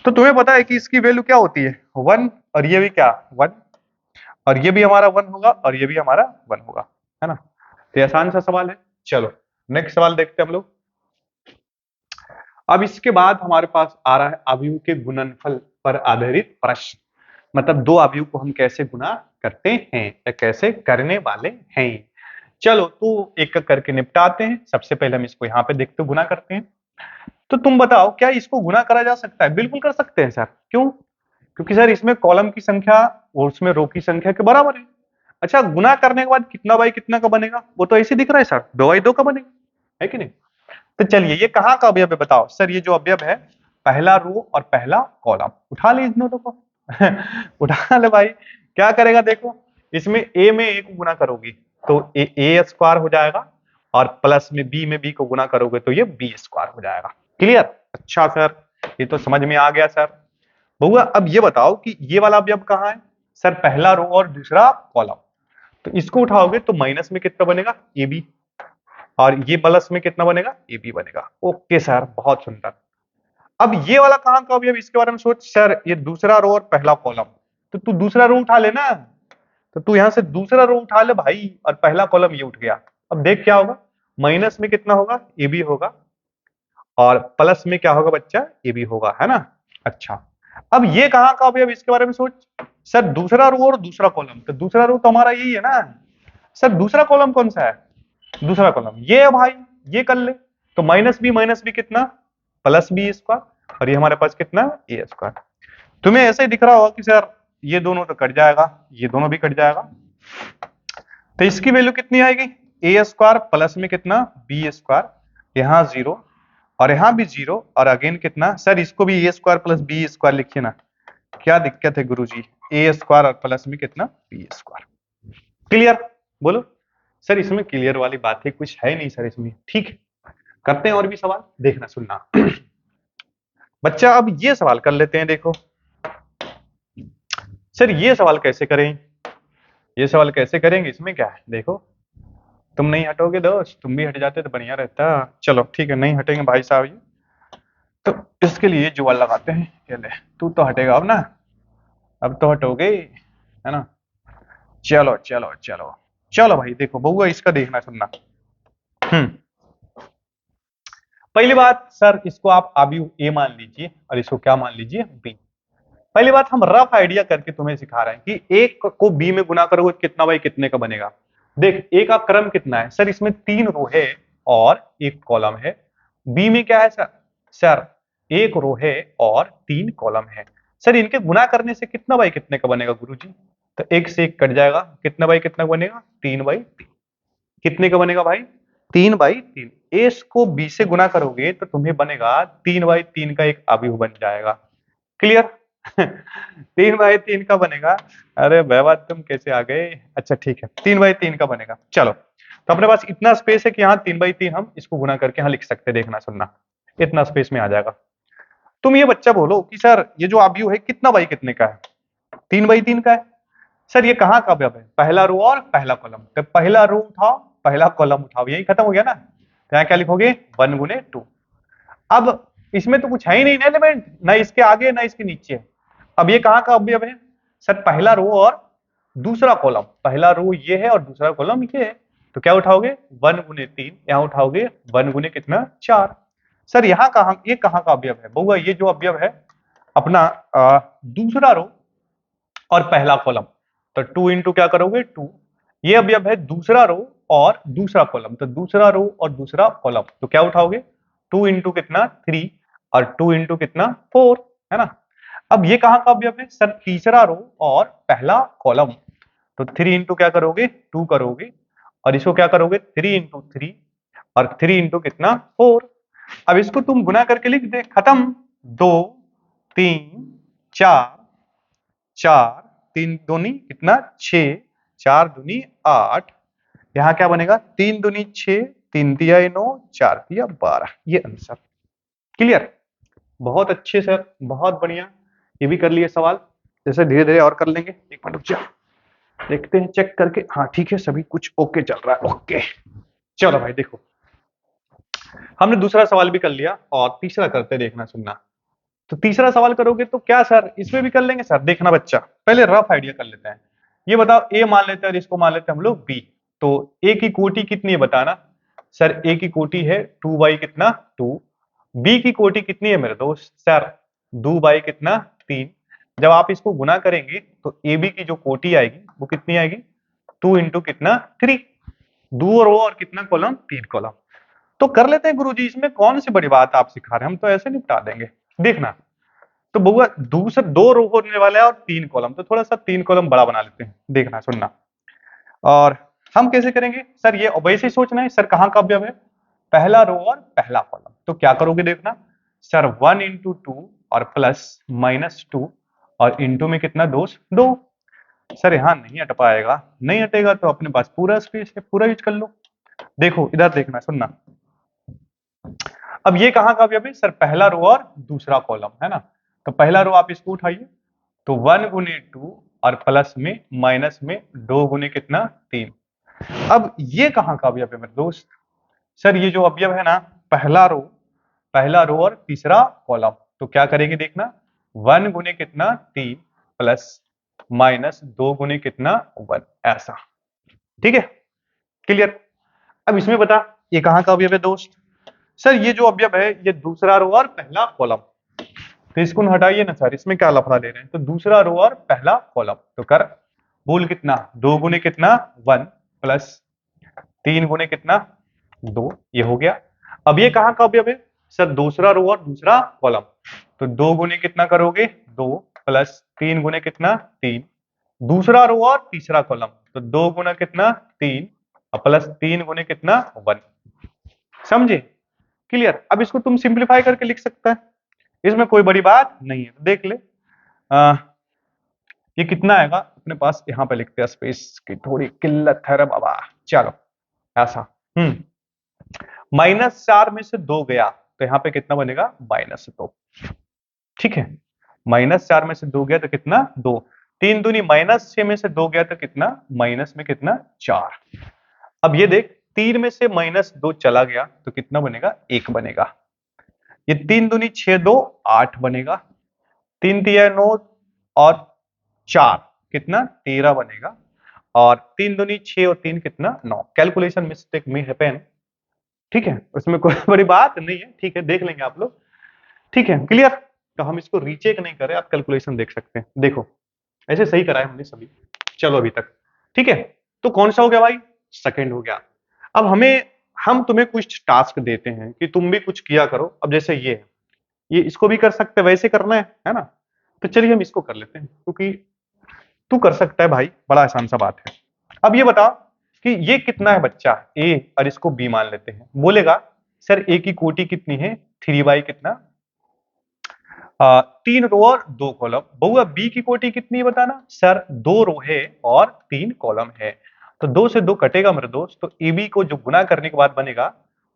तो तुम्हें पता है कि इसकी वैल्यू क्या होती है 1, और ये भी क्या 1, और ये भी हमारा 1 होगा और ये भी हमारा 1 होगा, है ना। तो आसान सा सवाल है। चलो नेक्स्ट सवाल देखते हैं हम लोग। अब इसके बाद हमारे पास आ रहा है अवयव के गुणनफल पर आधारित प्रश्न, मतलब दो अवयव को हम कैसे गुणा करते हैं या कैसे करने वाले हैं। चलो तो एक एक करके निपटाते हैं। सबसे पहले हम इसको यहाँ पे देखते गुणा करते हैं। तो तुम बताओ क्या इसको गुणा करा जा सकता है, बिल्कुल कर सकते हैं सर, क्यों, क्योंकि सर इसमें कॉलम की संख्या और उसमें रो की संख्या के बराबर है। अच्छा गुना करने के बाद कितना बाई कितना का बनेगा, वो तो ऐसे दिख रहा है सर 2 बाई 2 का बनेगा, है कि नहीं। तो चलिए ये कहाँ का अवयव है बताओ, सर ये जो अवयव है पहला रो और पहला कॉलम, उठा ले इन दोनों को उठा ले भाई, क्या करेगा देखो, इसमें ए में ए को गुना करोगी तो ए स्क्वायर हो जाएगा, और प्लस में बी को गुना करोगे तो ये बी स्क्वायर हो जाएगा। क्लियर, अच्छा सर ये तो समझ में आ गया सर। बउआ अब ये बताओ कि ये वाला अवयव कहाँ है, सर पहला रो और दूसरा कॉलम, तो इसको उठाओगे तो माइनस में कितना बनेगा ए बी, और ये प्लस में कितना बनेगा ए बी बनेगा। ओके सर बहुत सुंदर। अब ये वाला कहाँ का अवयव, इसके बारे में सोच, सर ये दूसरा रो और पहला कॉलम, तो तू दूसरा रो उठा लेना, तो तू यहां से दूसरा रो उठा ले भाई, और पहला कॉलम ये उठ गया। अब देख क्या होगा, माइनस में कितना होगा ए बी होगा, और प्लस में क्या होगा बच्चा ए बी होगा, है ना। अच्छा अब ये कहाँ का अवयव, इसके बारे में सोच, सर दूसरा रो और दूसरा कॉलम, तो दूसरा रो तो हमारा यही है ना, सर दूसरा कॉलम कौन सा है, दूसरा कॉलम ये है भाई, ये कर ले, तो माइनस बी कितना प्लस बी स्क्वायर, और ये हमारे पास कितना ए स्क्वायर। तुम्हें ऐसे ही दिख रहा होगा कि सर ये दोनों तो कट जाएगा, ये दोनों भी कट जाएगा, तो इसकी वैल्यू कितनी आएगी, ए स्क्वायर प्लस में कितना बी स्क्वायर, यहाँ 0 और यहाँ भी 0 और अगेन कितना, सर इसको भी ए स्क्वायर प्लस बी स्क्वायर लिखिए ना, क्या दिक्कत है गुरुजी, ए स्क्वायर और प्लस में कितना बी स्क्वायर। क्लियर, बोलो सर इसमें क्लियर वाली बात है कुछ है नहीं सर इसमें, ठीक है। करते हैं और भी सवाल, देखना सुनना बच्चा। अब ये सवाल कर लेते हैं, देखो सर ये सवाल कैसे करें, ये सवाल कैसे करेंगे, इसमें क्या है, देखो तुम नहीं हटोगे दोस्त, तुम भी हट जाते तो बढ़िया रहता। चलो ठीक है, नहीं हटेंगे भाई साहब ये, तो इसके लिए जुगाड़ लगाते हैं। ये ले, तू तो हटेगा अब ना, अब तो हटोगे है ना। चलो चलो चलो चलो भाई, देखो बउआ इसका देखना सुनना। पहली बात सर, इसको आप अभी ए मान लीजिए और इसको क्या मान लीजिए बी। पहली बात हम रफ आइडिया करके तुम्हें सिखा रहे हैं कि एक को बी में गुना करोगे कितना बाई कितने का बनेगा। देख ए का क्रम कितना है सर, इसमें 3 रो है और 1 कॉलम है। बी में क्या है सर, सर 1 रो है और 3 कॉलम है। सर इनके गुना करने से कितना बाई कितने का बनेगा गुरुजी, तो 1 से 1 कट जाएगा, कितना बाई कितना बनेगा 3/3। कितने का बनेगा भाई 3/3। ए को बी से गुना करोगे तो तुम्हें बनेगा 3/3 का एक अवयव बन जाएगा। क्लियर 3/3 का बनेगा। अरे बहवा तुम कैसे आ गए, अच्छा ठीक है 3/3 का बनेगा। चलो तो अपने पास इतना स्पेस है कि यहाँ 3/3 हम इसको गुना करके यहाँ लिख सकते, देखना सुनना, इतना स्पेस में आ जाएगा। तुम ये बच्चा बोलो कि सर ये जो अवयव है कितना बाई कितने का है, 3/3 का है। सर ये कहाँ का अवयव है, पहला रो और पहला कॉलम, तो पहला रो उठाओ पहला कॉलम उठाओ, यही खत्म हो गया ना। तो यहाँ क्या लिखोगे 1 × 2। अब इसमें तो कुछ है ही नहीं ना एलिमेंट, ना इसके आगे ना इसके नीचे। अब ये कहाँ का अवयव है सर, पहला रो और दूसरा कॉलम, पहला रो ये है और दूसरा कॉलम ये है, तो क्या उठाओगे 1 × 3, यहाँ उठाओगे 1 × कितना 4। सर यहाँ कहाँ, ये कहाँ का अवयव है बउआ, ये जो अवयव है अपना दूसरा रो और पहला कॉलम, तो 2 × क्या करोगे 2, ये अवयव है दूसरा रो और दूसरा कॉलम, तो दूसरा रो और दूसरा कॉलम, तो क्या उठाओगे 2 × कितना 3 और 2 × कितना 4, है ना। अब ये कहाँ का अवयव है सर, तीसरा रो और पहला कॉलम, तो 3 × क्या करोगे 2 करोगे और इसको क्या करोगे 3 × 3 और 3 × कितना 4। अब इसको तुम गुना करके लिख दे, खत्म। 2 3 4 4 3 दूनी कितना 6, 4 दूनी 8, यहाँ क्या बनेगा 3 दूनी 6, 3 तिया 9, 4 तिया 12, ये आंसर। क्लियर, बहुत अच्छे सर, बहुत बढ़िया, ये भी कर लिए सवाल। जैसे धीरे धीरे और कर लेंगे, एक मिनट रुक जा, देखते हैं चेक करके, हाँ ठीक है सभी कुछ ओके चल रहा है, ओके। चलो भाई देखो हमने दूसरा सवाल भी कर लिया और तीसरा करते, देखना सुनना। तो तीसरा सवाल करोगे तो क्या सर इसमें भी कर लेंगे सर, देखना बच्चा पहले रफ आइडिया कर लेते हैं। ये बताओ ए मान लेते हैं और इसको मान लेते हैं हम लोग बी, तो ए की कोटि कितनी है बताना। सर ए की कोटि है 2 कितना 2, बी की कोटि कितनी है मेरे दोस्त सर 2 कितना 3। जब आप इसको गुना करेंगे तो ए बी की जो कोटि आएगी वो कितनी आएगी 2 × कितना 3, 2 रो और कितना कॉलम 3 कॉलम। तो कर लेते हैं गुरुजी, इसमें कौन सी बड़ी बात आप सिखा रहे हैं, हम तो ऐसे निपटा देंगे, देखना। तो बउआ दूसरा 2 रो होने वाला है और 3 कॉलम, तो थोड़ा सा 3 कॉलम बड़ा बना लेते हैं, देखना सुनना। और हम कैसे करेंगे सर, ये वैसे ही सोचना है सर कहाँ का अवयव है, पहला रो और पहला कॉलम, तो क्या करोगे देखना सर 1 × 2 और प्लस -2 और इंटू में कितना दोस्त 2। सर यहाँ नहीं हट पाएगा, नहीं हटेगा तो अपने पास पूरा स्पेस है, पूरा यूज कर लो। देखो इधर देखना सुनना, अब ये कहाँ का अवयव है सर, पहला रो और दूसरा कॉलम, है ना। तो पहला रो आप इसको उठाइए, तो 1 × 2 और प्लस में माइनस में 2 × कितना 3। अब ये कहाँ का अवयव है मेरे दोस्त, सर ये जो अवयव है ना पहला रो और तीसरा कॉलम, तो क्या करेंगे देखना 1 × कितना 3 प्लस माइनस 2 × कितना 1, ऐसा, ठीक है क्लियर। अब इसमें बता ये कहाँ का अवयव है दोस्त, सर ये जो अवयव है ये दूसरा रो और पहला कॉलम, तो इसको हटाइए ना सर, इसमें क्या लफड़ा ले रहे हैं, तो दूसरा रो और पहला कॉलम, तो कर बोल कितना 2 × कितना 1 प्लस 3 × कितना 2, ये हो गया। अब ये कहाँ का अवयव है सर, दूसरा रो और दूसरा कॉलम, तो 2 × कितना करोगे 2 प्लस 3 × कितना 3, दूसरा रो और तीसरा कॉलम, तो 2 × कितना 3 और प्लस 3 गुने कितना 1। समझे? क्लियर? अब इसको तुम सिंप्लीफाई करके लिख सकता है, इसमें कोई बड़ी बात नहीं है। देख ले ये कितना आएगा अपने पास, यहाँ पे लिखते हैं, स्पेस की थोड़ी किल्लत है रे बाबा। चलो ऐसा -4 में से 2 गया तो यहाँ पे कितना बनेगा -2। ठीक है, -4 में से 2 गया तो कितना 2, 3 दूनी -6 में से 2 गया तो कितना माइनस में कितना 4। अब ये देख 3 में से -2 चला गया तो कितना बनेगा 1 बनेगा। ये 3 दूनी 6 2 8 बनेगा, 3 तिया 9 और 4 कितना 13 बनेगा, और 3 दूनी 6 और 3 कितना 9। कैलकुलेशन मिस्टेक में हैपन, ठीक है, उसमें कोई बड़ी बात नहीं है। ठीक है, देख लेंगे आप लोग। ठीक है, क्लियर? तो हम इसको रीचेक नहीं करें, आप कैलकुलेशन देख सकते हैं। देखो ऐसे सही करा है हमने सभी। चलो अभी तक ठीक है। तो कौन सा हो गया भाई? सेकंड हो गया। अब हम तुम्हें कुछ टास्क देते हैं कि तुम भी कुछ किया करो। अब जैसे ये है, ये इसको भी कर सकते हैं, वैसे करना है ना? तो चलिए हम इसको कर लेते हैं, क्योंकि तू कर सकता है भाई, बड़ा आसान सा बात है। अब ये बता कि ये कितना है बच्चा ए, और इसको बी मान लेते हैं। बोलेगा सर ए की कोटि कितनी है 3 बाई कितना 3 रो और 2 कॉलम। बहुआ बी की कोटि कितनी है बताना। सर 2 रो है और 3 कॉलम है। तो 2 से 2 कटेगा मेरे दोस्त, तो ए बी को जो गुना करने के बाद बनेगा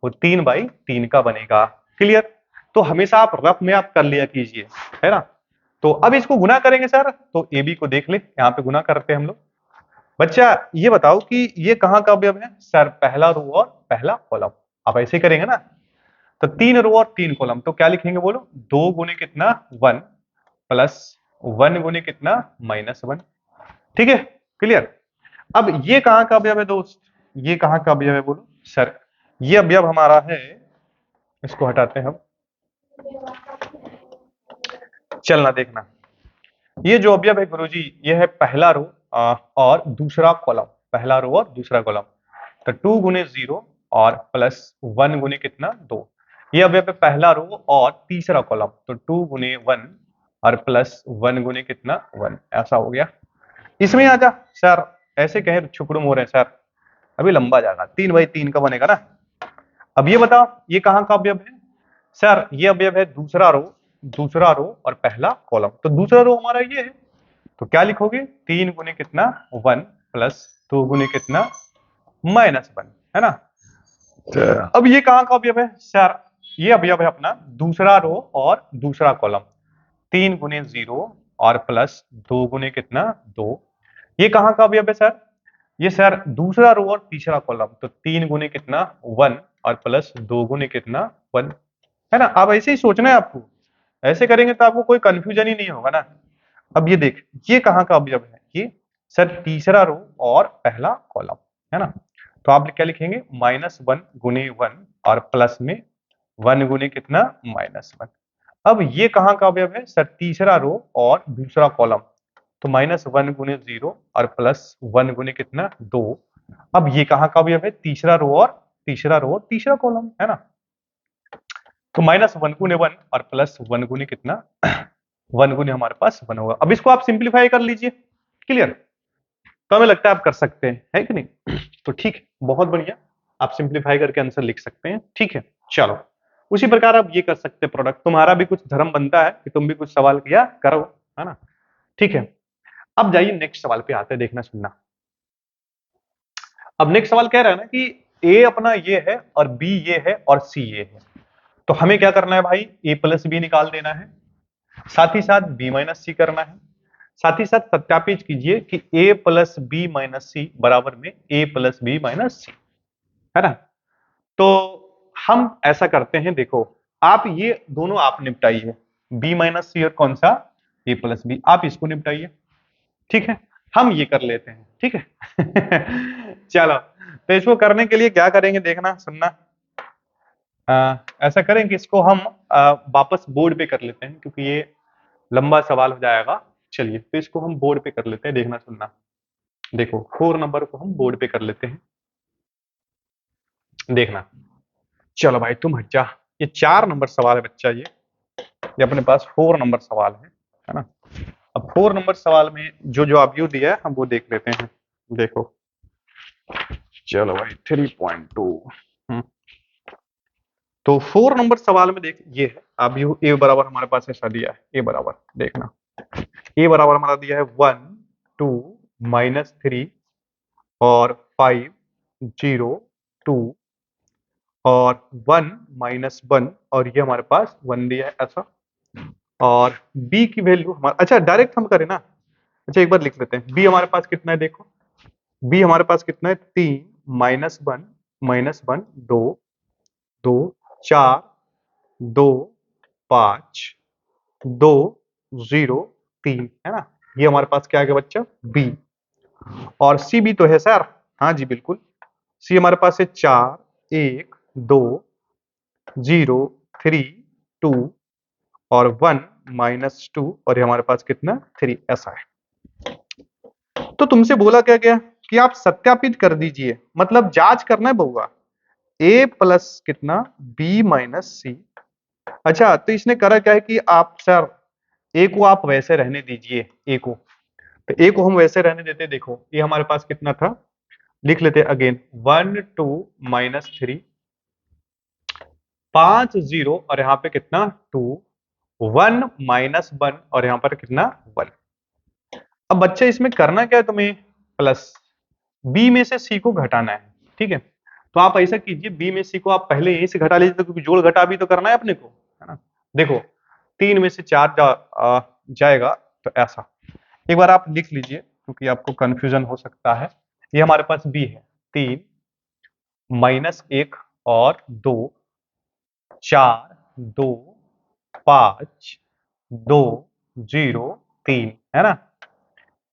वो 3/3 का बनेगा। क्लियर? तो हमेशा आप रफ में आप कर लिया कीजिए, है ना? तो अब इसको गुना करेंगे सर, तो ए बी को देख ले, यहाँ पे गुना करते हैं हम लोग। बच्चा ये बताओ कि ये कहाँ का अवयव है? सर पहला रो और पहला कॉलम। आप ऐसे करेंगे ना, तो 3 रो और 3 कॉलम, तो क्या लिखेंगे बोलो? 2 गुने कितना 1 प्लस 1 गुने कितना -1। ठीक है, क्लियर? अब ये कहाँ का अवयव है दोस्त? ये कहाँ का अवयव है बोलो? सर ये अवयव हमारा है, इसको हटाते हैं हम। चलना देखना, ये जो अवयव है गुरुजी, ये है पहला रो और दूसरा कॉलम। पहला रो और दूसरा कॉलम, तो 2 गुने 0 और प्लस 1 गुने कितना 2। ये अवयव है पहला रो और तीसरा कॉलम, तो 2 गुने 1 और प्लस 1 गुने कितना 1। ऐसा हो गया। इसमें आ जा सर, ऐसे कहे छुकड़ुम हो रहे हैं सर, अभी लंबा जाएगा, 3/3 का बनेगा ना। अब ये बताओ ये कहाँ का अवयव है? सर ये अवयव है दूसरा रो और पहला कॉलम। तो दूसरा रो हमारा ये है, तो क्या लिखोगे? 3 गुने कितना 1 प्लस 2 गुने कितना -1, है ना? अब ये कहाँ का अवयव है? सर ये अवयव है अपना दूसरा रो और दूसरा कॉलम, 3 गुने 0 और प्लस 2 गुने कितना 2। ये कहाँ का अवयव है सर? ये सर दूसरा रो और तीसरा कॉलम, तो 3 गुने कितना 1 और प्लस 2 गुने कितना 1, है ना? अब ऐसे ही सोचना है आपको, ऐसे करेंगे तो आपको कोई कंफ्यूजन ही नहीं होगा ना। अब ये देख, ये कहाँ का अवयव है? ये सर तीसरा रो और पहला कॉलम, है ना? तो आप क्या लिखेंगे? -1 गुने 1 और प्लस में 1 गुने कितना -1। अब ये कहाँ का अवयव है? सर तीसरा रो और दूसरा कॉलम, तो -1 गुने 0 और प्लस 1 गुने कितना 2। अब ये कहाँ का अवयव है? तीसरा रो और तीसरा कॉलम, है ना? तो -1 गुने 1 और प्लस 1 गुने कितना 1 गुने हमारे पास 1 होगा। अब इसको आप सिंप्लीफाई कर लीजिए। क्लियर? तो हमें लगता है आप कर सकते हैं, है कि नहीं? तो ठीक है, बहुत बढ़िया, आप सिंप्लीफाई करके आंसर लिख सकते हैं। ठीक है, चलो उसी प्रकार आप ये कर सकते हैं प्रोडक्ट। तुम्हारा भी कुछ धर्म बनता है कि तुम भी कुछ सवाल किया करो, है ना? ठीक है, अब जाइए नेक्स्ट सवाल पे आते हैं, देखना सुनना। अब नेक्स्ट सवाल कह रहा है ना कि ए अपना ये है और बी ये है और सी ये है, तो हमें क्या करना है भाई? ए प्लस बी निकाल देना है, साथ ही साथ बी माइनस सी करना है। साथ ही साथ सत्यापित कीजिए कि a प्लस बी माइनस सी बराबर में a प्लस बी माइनस सी, है ना? तो हम ऐसा करते हैं, देखो आप ये दोनों आप निपटाइए, b माइनस सी और कौन सा a प्लस बी, आप इसको निपटाइए। ठीक है, हम ये कर लेते हैं। ठीक है चलो, तो इसको करने के लिए क्या करेंगे देखना सुनना। ऐसा करें कि इसको हम वापस बोर्ड पे कर लेते हैं, क्योंकि ये लंबा सवाल हो जाएगा। चलिए तो इसको हम बोर्ड पे कर लेते हैं, देखना सुनना। देखो 4 नंबर को हम बोर्ड पे कर लेते हैं, देखना। चलो भाई तुम हट जा, ये 4 नंबर सवाल है बच्चा, ये अपने पास 4 नंबर सवाल है ना? अब 4 नंबर सवाल में जो जो आप यू दिया है हम वो देख लेते हैं। देखो चलो भाई 3.2। तो 4 नंबर सवाल में देख ये है, अब यू ए बराबर हमारे पास ऐसा दिया है, ए बराबर देखना, ए बराबर हमारा दिया है 1 2 -3 और 5 0 2 और 1 -1 और ये हमारे पास 1 दिया है ऐसा। और b की वैल्यू हमारा, अच्छा डायरेक्ट हम करें ना, अच्छा एक बार लिख लेते हैं, b हमारे पास कितना है देखो, b हमारे पास कितना है 3 -1 2 2 4 2 5 2 0 3 है ना, ये हमारे पास क्या आ गया बच्चा b। और सी भी तो है सर, हाँ जी बिल्कुल, सी हमारे पास है 4 1 2 0 3 2 और 1 -2 और ये हमारे पास कितना 3 ऐसा है। तो तुमसे बोला क्या गया कि आप सत्यापित कर दीजिए, मतलब जांच करना है बउआ, a प्लस कितना b माइनस सी। अच्छा तो इसने करा क्या है कि आप सर a को आप वैसे रहने दीजिए, a को, तो a को हम वैसे रहने देते, देखो ये हमारे पास कितना था, लिख लेते अगेन 1 2 -3 5 0 और यहाँ पे कितना 2 1 -1 और यहाँ पर कितना 1। अब बच्चे इसमें करना क्या है तुम्हें, प्लस बी में से सी को घटाना है, ठीक है। तो आप ऐसा कीजिए, बी में सी को आप पहले यहीं से घटा लीजिए, तो क्योंकि जोड़ घटा भी तो करना है अपने को, है ना। देखो 3 में से 4 जाएगा, तो ऐसा एक बार आप लिख लीजिए क्योंकि आपको कंफ्यूजन हो सकता है। ये हमारे पास बी है 3 -1 और 2 4 2 5 2 0 3 है ना।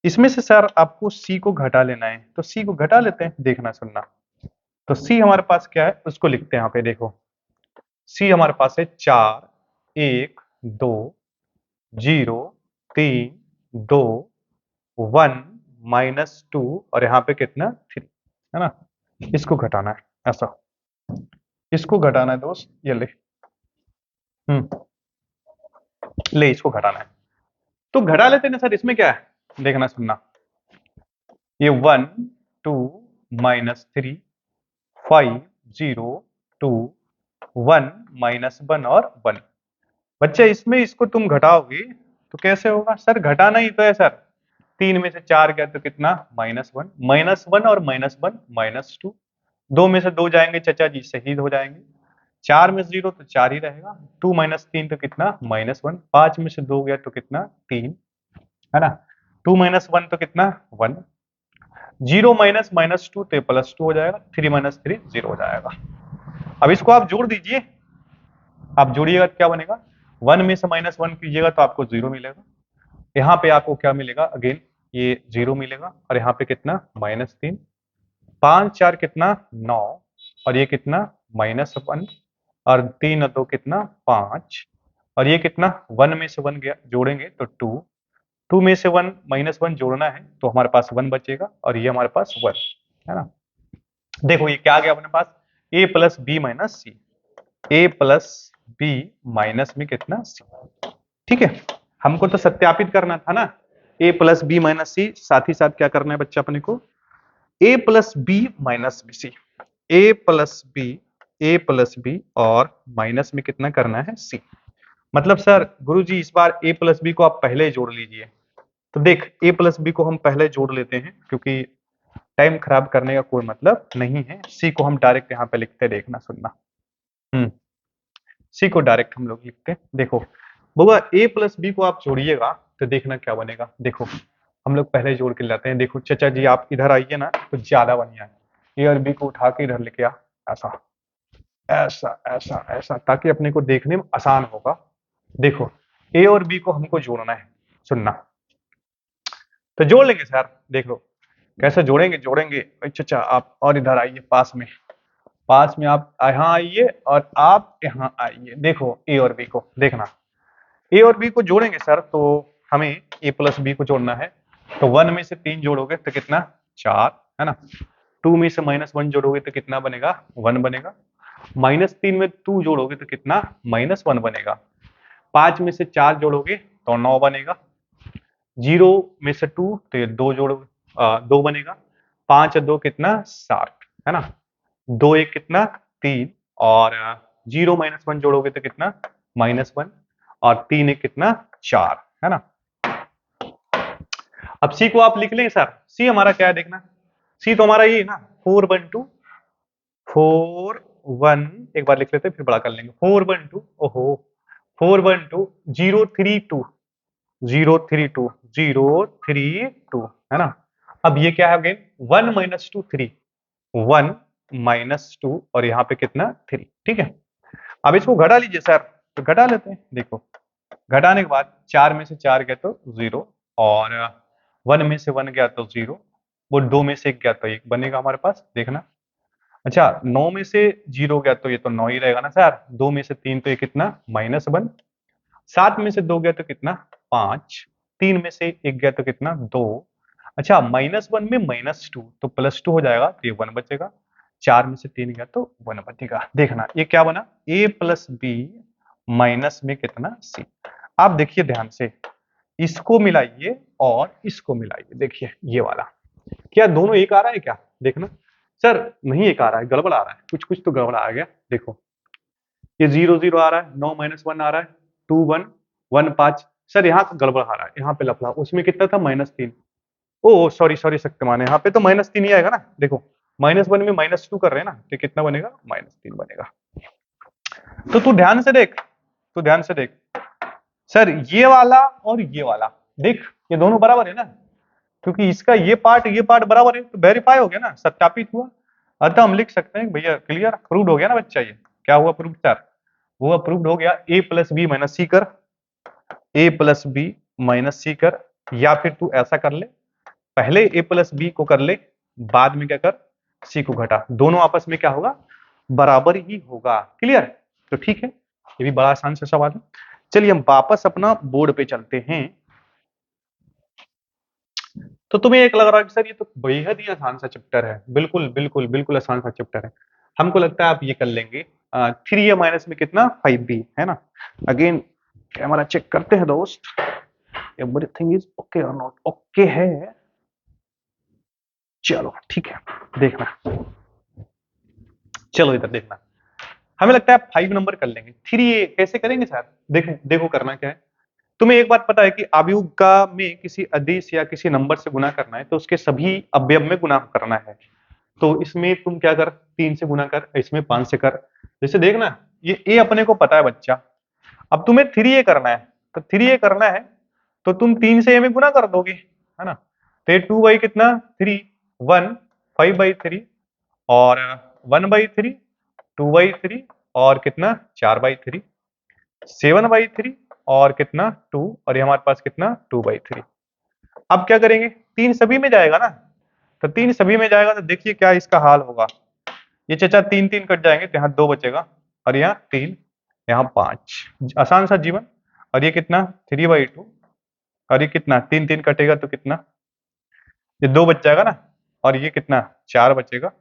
इसमें से सर आपको सी को घटा लेना है, तो सी को घटा लेते हैं, देखना सुनना। तो सी हमारे पास क्या है उसको लिखते हैं यहाँ पे, देखो सी हमारे पास है 4 1 2 0 3 2 1 -2 और यहाँ पे कितना 3 है ना। इसको घटाना है ऐसा, इसको घटाना है दोस्त, ये ले ले इसको घटाना है, तो घटा लेते हैं ना सर, इसमें क्या है देखना सुनना, ये 1 2 -3 5 0 2 1 -1 और 1। बच्चे इसमें इसको तुम घटाओगे तो कैसे होगा सर, घटाना ही तो है सर, 3 में से 4 गया तो कितना -1 -1 और -1 -2, 2 में से 2 जाएंगे चचा जी शहीद हो जाएंगे, 4 में से 0 तो 4 ही रहेगा, 2 -3 तो कितना -1, 5 में से 2 गया तो कितना 3 है ना, 2 -1 तो कितना 1, 0 -2 तो +2 हो जाएगा, 3 -3 0 हो जाएगा। अब इसको आप जोड़ दीजिए, आप जोड़िएगा तो क्या बनेगा, 1 में से -1 कीजिएगा तो आपको 0 मिलेगा, यहाँ पे आपको क्या मिलेगा अगेन ये 0 मिलेगा और यहाँ पे कितना -3, 5 4 कितना 9 और ये कितना -1 और 3 और 2 कितना 5 और ये कितना 1 में से 1 गया, जोड़ेंगे तो 2, 2 में से 1 -1 जोड़ना है तो हमारे पास 1 बचेगा और ये हमारे पास 1 है ना। देखो ये क्या आ गया अपने पास, a plus b minus c, a plus b minus में कितना सी, ठीक है। हमको तो सत्यापित करना था ना, a प्लस बी माइनस सी, साथ ही साथ क्या करना है बच्चा अपने को, a plus b minus b c, a plus b और माइनस में कितना करना है c। मतलब सर गुरुजी इस बार a प्लस बी को आप पहले जोड़ लीजिए, तो देख a प्लस बी को हम पहले जोड़ लेते हैं क्योंकि टाइम खराब करने का कोई मतलब नहीं है, सी को हम डायरेक्ट यहाँ पे लिखते, देखना सुनना, सी को डायरेक्ट हम लोग लिखते हैं। देखो बुआ a प्लस बी को आप जोड़िएगा तो देखना क्या बनेगा, देखो हम लोग पहले जोड़ के लाते हैं, देखो चचा जी आप इधर आइए ना तो ज्यादा बढ़िया है, ए और बी को उठा के इधर लेके आ, ऐसा ऐसा ऐसा ऐसा, ताकि अपने को देखने में आसान होगा। देखो ए और बी को हमको जोड़ना है, सुनना, तो जोड़ लेंगे सर, देख लो कैसे जोड़ेंगे, जोड़ेंगे चचा आप और इधर आइए पास में, पास में आप यहाँ आइए और आप यहाँ आइए, देखो ए और बी को देखना, ए और बी को जोड़ेंगे सर तो हमें ए प्लस बी को जोड़ना है, तो 1 में से 3 जोड़ोगे तो कितना 4 है ना, 2 में से -1 जोड़ोगे तो कितना बनेगा 1 बनेगा, -3 में 2 जोड़ोगे तो कितना -1 बनेगा, 5 में से 4 जोड़ोगे तो 9 बनेगा, 0 में से 2 तो ये 2 जोड़ोगे 2 बनेगा, 5 और 2 कितना 7 है ना। 2 एक कितना 3 और 0 माइनस 1 जोड़ोगे तो कितना -1 और 3 एक कितना 4 है ना। अब सी को आप लिख लें सर, सी हमारा क्या है देखना, सी तो हमारा ये ना 4 1 एक बार लिख लेते हैं फिर बड़ा कर लेंगे 4 1 2 ओहो 4 1 2 0 3 2 0 3 2 0 3 2 है ना। अब ये क्या है अगेन 1 माइनस 2 3 1 -2 और यहाँ पे कितना 3 ठीक है। अब इसको घटा लीजिए सर, तो घटा लेते हैं देखो, घटाने के बाद 4 में से 4 गया तो 0 और 1 में से 1 गया तो 0, वो 2 में से 1 गया तो 1 बनेगा हमारे पास देखना। अच्छा 9 में से 0 गया तो ये तो 9 ही रहेगा ना सर, 2 में से 3 तो ये कितना -1, 7 में से 2 गया तो कितना 5, 3 में से 1 गया तो कितना 2, अच्छा -1 में -2 तो +2 हो जाएगा तो ये 1 बचेगा, 4 में से 3 गया तो 1 बचेगा। देखना ये क्या बना a प्लस बी माइनस में कितना c। आप देखिए ध्यान से, इसको मिलाइए और इसको मिलाइए, देखिए ये वाला क्या दोनों एक आ रहा है क्या देखना। सर नहीं एक आ रहा है, गड़बड़ आ रहा है, कुछ कुछ तो गड़बड़ आ गया देखो, ये 0 0 आ रहा है, 9 -1 आ रहा है, 2 1 1 5, सर यहाँ तो गड़बड़ आ रहा है, यहाँ पे लफड़ा, उसमें कितना था -3, ओ सॉरी सॉरी शक्तिमान, यहाँ पे तो -3 ही आएगा ना देखो, -1 में -2 कर रहे हैं ना तो कितना बनेगा -3 बनेगा। तो तू ध्यान से देख, तू ध्यान से देख सर, ये वाला और ये वाला देख, ये दोनों बराबर है ना, क्योंकि इसका ये पार्ट बराबर है तो वेरीफाई हो गया ना, सत्यापित हुआ। अतः हम लिख सकते हैं भैया क्लियर प्रूव्ड हो गया ना बच्चा, ये क्या हुआ प्रूव्ड सर, वो अप्रूव्ड हो गया a प्लस बी माइनस सी कर, a प्लस बी माइनस सी कर, या फिर तू ऐसा कर ले, पहले a प्लस बी को कर ले, बाद में क्या कर c को घटा, दोनों आपस में क्या होगा बराबर ही होगा। क्लियर, तो ठीक है, ये भी बड़ा आसान सा सवाल है। चलिए हम वापस अपना बोर्ड पे चलते हैं। तो तुम्हें एक लग रहा है कि सर ये तो बेहद ही आसान सा चैप्टर है, बिल्कुल बिल्कुल बिल्कुल आसान सा चैप्टर है, हमको लगता है आप ये कर लेंगे। 3a माइनस में कितना 5b है ना। अगेन कैमरा चेक करते हैं दोस्त, एवरीथिंग इज ओके और नॉट ओके है, चलो ठीक है देखना, चलो इधर देखना, हमें लगता है 5 नंबर कर लेंगे। 3a कैसे करेंगे सर, देखो देखो करना क्या है, तुम्हें एक बात पता है कि अवयव का में किसी अदिश या किसी नंबर से गुना करना है तो उसके सभी अवयव में गुना करना है, तो इसमें तुम क्या कर 3 से गुना कर, इसमें 5 से कर, जैसे देखना ये a अपने को पता है बच्चा, अब तुम्हें 3a करना है, तो 3a करना है तो तुम 3 से a में गुना कर दोगे है ना, तो ये 2 बाई कितना 3 1 5 बाई 3 और 1 बाई 3 2 बाई 3 और कितना 4 बाई 3 7 बाई 3 और कितना 2 और ये हमारे पास कितना 2 बाई 3। अब क्या करेंगे, 3 सभी में जाएगा ना, तो 3 सभी में जाएगा तो देखिए क्या इसका हाल होगा, ये चचा 3 3 कट जाएंगे तो यहाँ 2 बचेगा और यहाँ 3 यहाँ 5, आसान सा जीवन। और ये कितना 3/2 और ये कितना 3 3 कटेगा तो कितना ये 2 बच जाएगा ना, और ये कितना 4 बचेगा।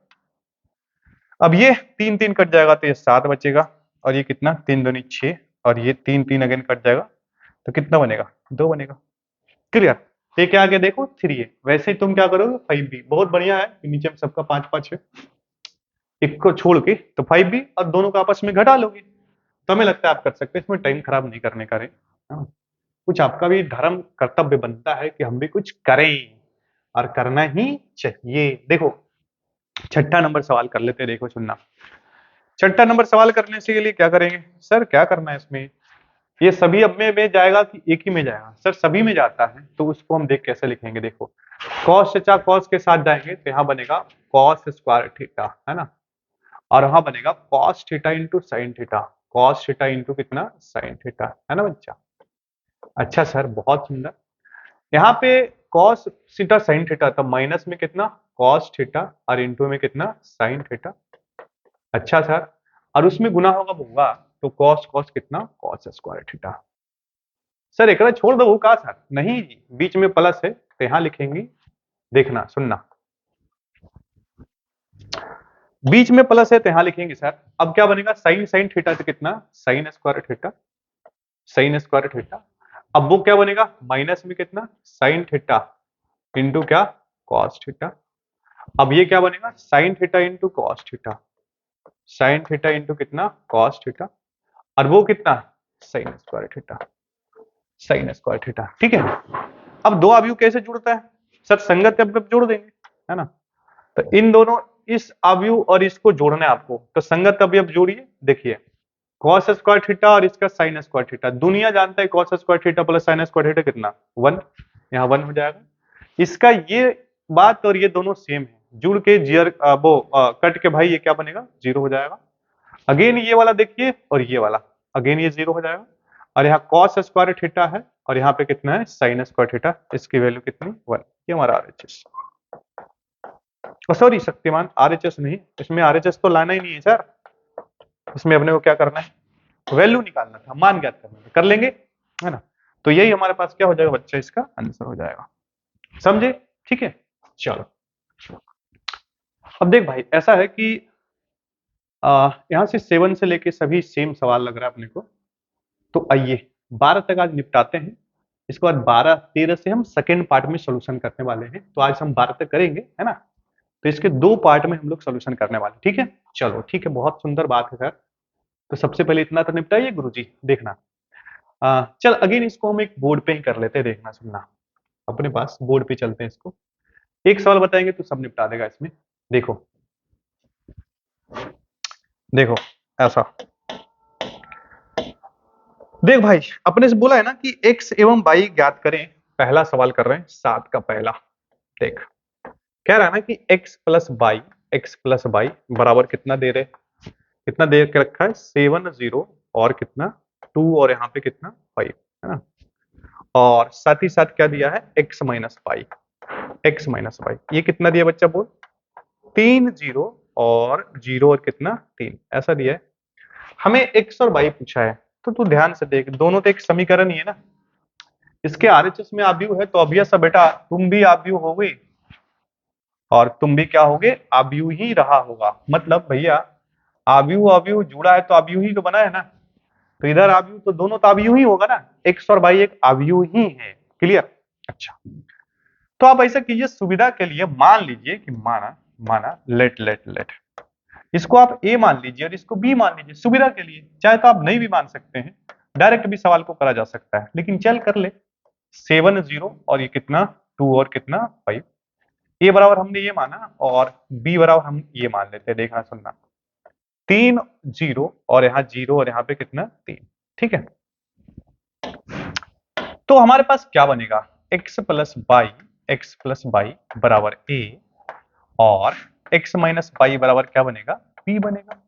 अब ये 3 3 कट जाएगा तो ये 7 बचेगा और ये कितना 3 दूनी 6 और ये 3 3 अगेन कट जाएगा तो कितना बनेगा 2 बनेगा। क्लियर, ये क्या आ गया देखो 3a, वैसे ही तुम क्या करोगे 5b, बहुत बढ़िया है कि नीचे में सबका 5 5 है, एक को छोड़ के तो 5b और दोनों को आपस में घटा लोगे, तो हमें लगता है आप कर सकते हैं, इसमें टाइम खराब नहीं करने का रे, हाँ। कुछ आपका भी धर्म कर्तव्य बनता है कि हम भी कुछ करें और करना ही चाहिए। देखो छठा नंबर सवाल कर लेते हैं, देखो सुनना, छठा नंबर सवाल करने से के लिए क्या करेंगे सर, क्या करना है इसमें, ये सभी अब में जाएगा कि एक ही में जाएगा, सर सभी में जाता है तो उसको हम देख कैसे लिखेंगे, देखो कॉस चचा कॉस के साथ जाएंगे तो यहाँ बनेगा कॉस स्क्वायर थीटा है ना, और वहां बनेगा cos theta into sine theta, cos theta into कितना साइन थीटा है ना बच्चा। अच्छा सर बहुत सुंदर, यहाँ पे कॉस थीटा साइन थीटा था, माइनस में कितना कॉस थीटा और इंटू में कितना साइन थीटा। अच्छा सर, और उसमें गुना होगा तो कॉस कॉस कितना कॉस स्क्वायर थीटा। सर एक छोड़ दो वो कहा सर, नहीं जी बीच में प्लस है तो यहां लिखेंगे, देखना सुनना, बीच में प्लस है तो यहां लिखेंगे सर, अब क्या बनेगा साइन साइन थीटा तो कितना sine square theta, sine square theta, अब वो क्या बनेगा माइनस में कितना साइन थीटा इंटू क्या कॉस थीटा, अब ये क्या बनेगा, sine theta into cos theta, sine theta into कितना कॉस थीटा, और वो कितना sine square theta, sine square theta. ठीक है, अब दो अवयव कैसे जुड़ता है सर, संगत अवयव जोड़ देंगे, है ना। तो इन दोनों, इस अवयव और इसको जोड़ना है आपको, तो संगत अवयव जोड़िए। देखिए cos स्क्वायर थीटा और इसका साइन स्क्वायर थीटा, दुनिया जानता है cos square theta plus sine square theta कितना 1, यहाँ 1 हो जाएगा। इसका ये बात और ये दोनों सेम है, जुड़ के जीर कट के भाई ये क्या बनेगा 0 हो जाएगा। अगेन ये वाला देखिए और ये वाला, अगेन ये 0 हो जाएगा। और यहाँ cos स्क्वायर थीटा है और यहाँ पे कितना है साइन स्क्वायर थीटा, इसकी वैल्यू कितनी 1, ये हमारा आरएचएस। सॉरी शक्तिमान, आरएचएस नहीं, इसमें आरएचएस तो लाना ही नहीं है सर, इसमें अपने को क्या करना है, वैल्यू निकालना था, मान ज्ञात करना था, कर लेंगे, है ना। तो यही हमारे पास क्या हो जाएगा बच्चा, इसका आंसर हो जाएगा, समझे। ठीक है, चलो अब देख भाई, ऐसा है कि यहां से 7 से लेके सभी सेम सवाल लग रहा है अपने को, तो आइए 12 तक आज निपटाते हैं, इसके बाद 12-13 से हम सेकेंड पार्ट में सोल्यूशन करने वाले हैं। तो आज हम 12 तक करेंगे, है ना, तो इसके 2 पार्ट में हम लोग सोल्यूशन करने वाले, ठीक है। चलो ठीक है, बहुत सुंदर बात है सर। तो सबसे पहले इतना तो निपटाइए गुरुजी, देखना। चल अगेन इसको हम एक बोर्ड पे ही कर लेते हैं, देखना सुनना, अपने पास बोर्ड पे चलते हैं। इसको एक सवाल बताएंगे तो सब निपटा देगा इसमें। देखो देखो ऐसा, देख भाई अपने से बोला है ना कि x एवं y ज्ञात करें, पहला सवाल कर रहे हैं 7 का पहला। देख कह रहा है ना कि x प्लस वाई बराबर कितना दे रहे, कितना दे के रखा है 7 0 और कितना 2 और यहाँ पे कितना 5, है ना। और साथ ही साथ क्या दिया है x माइनस वाई, ये कितना दिया बच्चा बोल, 3 0 और 0 और कितना 3, ऐसा दिया है। हमें x और y पूछा है, तो तू ध्यान से देख, दोनों तो एक समीकरण ही है ना, इसके आरएचएस में आव्यूह है, तो ऑब्वियस है बेटा तुम भी आव्यूह होगे और तुम भी क्या होगे आव्यूह ही रहा होगा। मतलब भैया आव्यूह आव्यूह जुड़ा है तो आव्यूह ही तो बना है ना, तो इधर आव्यूह तो दोनों तो आव्यूह ही होगा ना, एक्स और वाई एक आव्यूह ही है। क्लियर। अच्छा तो आप ऐसा कीजिए, सुविधा के लिए मान लीजिए कि माना लेट इसको आप ए मान लीजिए और इसको बी मान लीजिए, सुविधा के लिए। चाहे तो आप नहीं भी मान सकते हैं, डायरेक्ट भी सवाल को करा जा सकता है, लेकिन चल कर ले। 7 0 और ये कितना 2 और कितना 5, ए बराबर हमने ये माना और बी बराबर हम ये मान लेते हैं, देखना सुनना 3 0 और यहाँ 0 और यहाँ पे कितना 3। ठीक है, तो हमारे पास क्या बनेगा x प्लस वाई बराबर a और x माइनस वाई बराबर क्या बनेगा b बनेगा।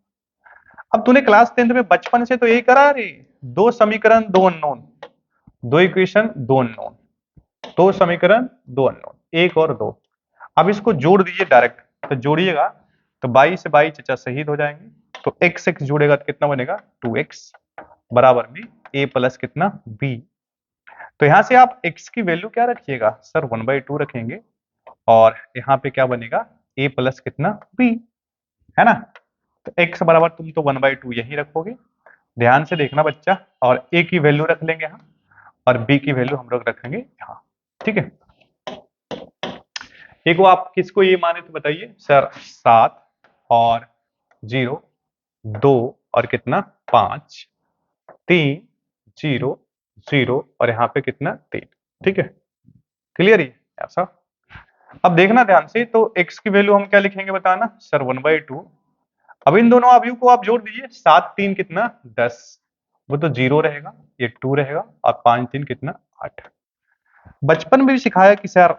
अब तूने क्लास 10th में बचपन से तो यही करा रे, दो समीकरण दो अननोन, दो इक्वेशन दो अननोन, दो समीकरण दो अननोन, एक और दो। अब इसको जोड़ दीजिए डायरेक्ट, तो जोड़िएगा तो 22 से 22 चचा शहीद हो जाएंगे, तो x x जोड़ेगा तो कितना बनेगा 2x बराबर में a प्लस कितना b। तो यहां से आप x की वैल्यू क्या रखिएगा सर 1/2 रखेंगे और यहाँ पे क्या बनेगा a प्लस कितना b, है ना। तो x बराबर तुम तो 1/2 यही रखोगे, ध्यान से देखना बच्चा, और a की वैल्यू रख लेंगे यहाँ और b की वैल्यू हम लोग रखेंगे यहाँ। ठीक है, एक वो आप किसको ये माने तो बताइए सर, 7 और 0 2 और कितना 5 3 0 0 और यहाँ पे कितना 3। ठीक है, क्लियर ही ऐसा। अब देखना ध्यान से, तो x की वैल्यू हम क्या लिखेंगे बताना सर 1/2। अब इन दोनों अवयव को आप जोड़ दीजिए, 7 3 कितना 10, वो तो 0 रहेगा, ये 2 रहेगा और 5 3 कितना 8। बचपन में भी सिखाया कि सर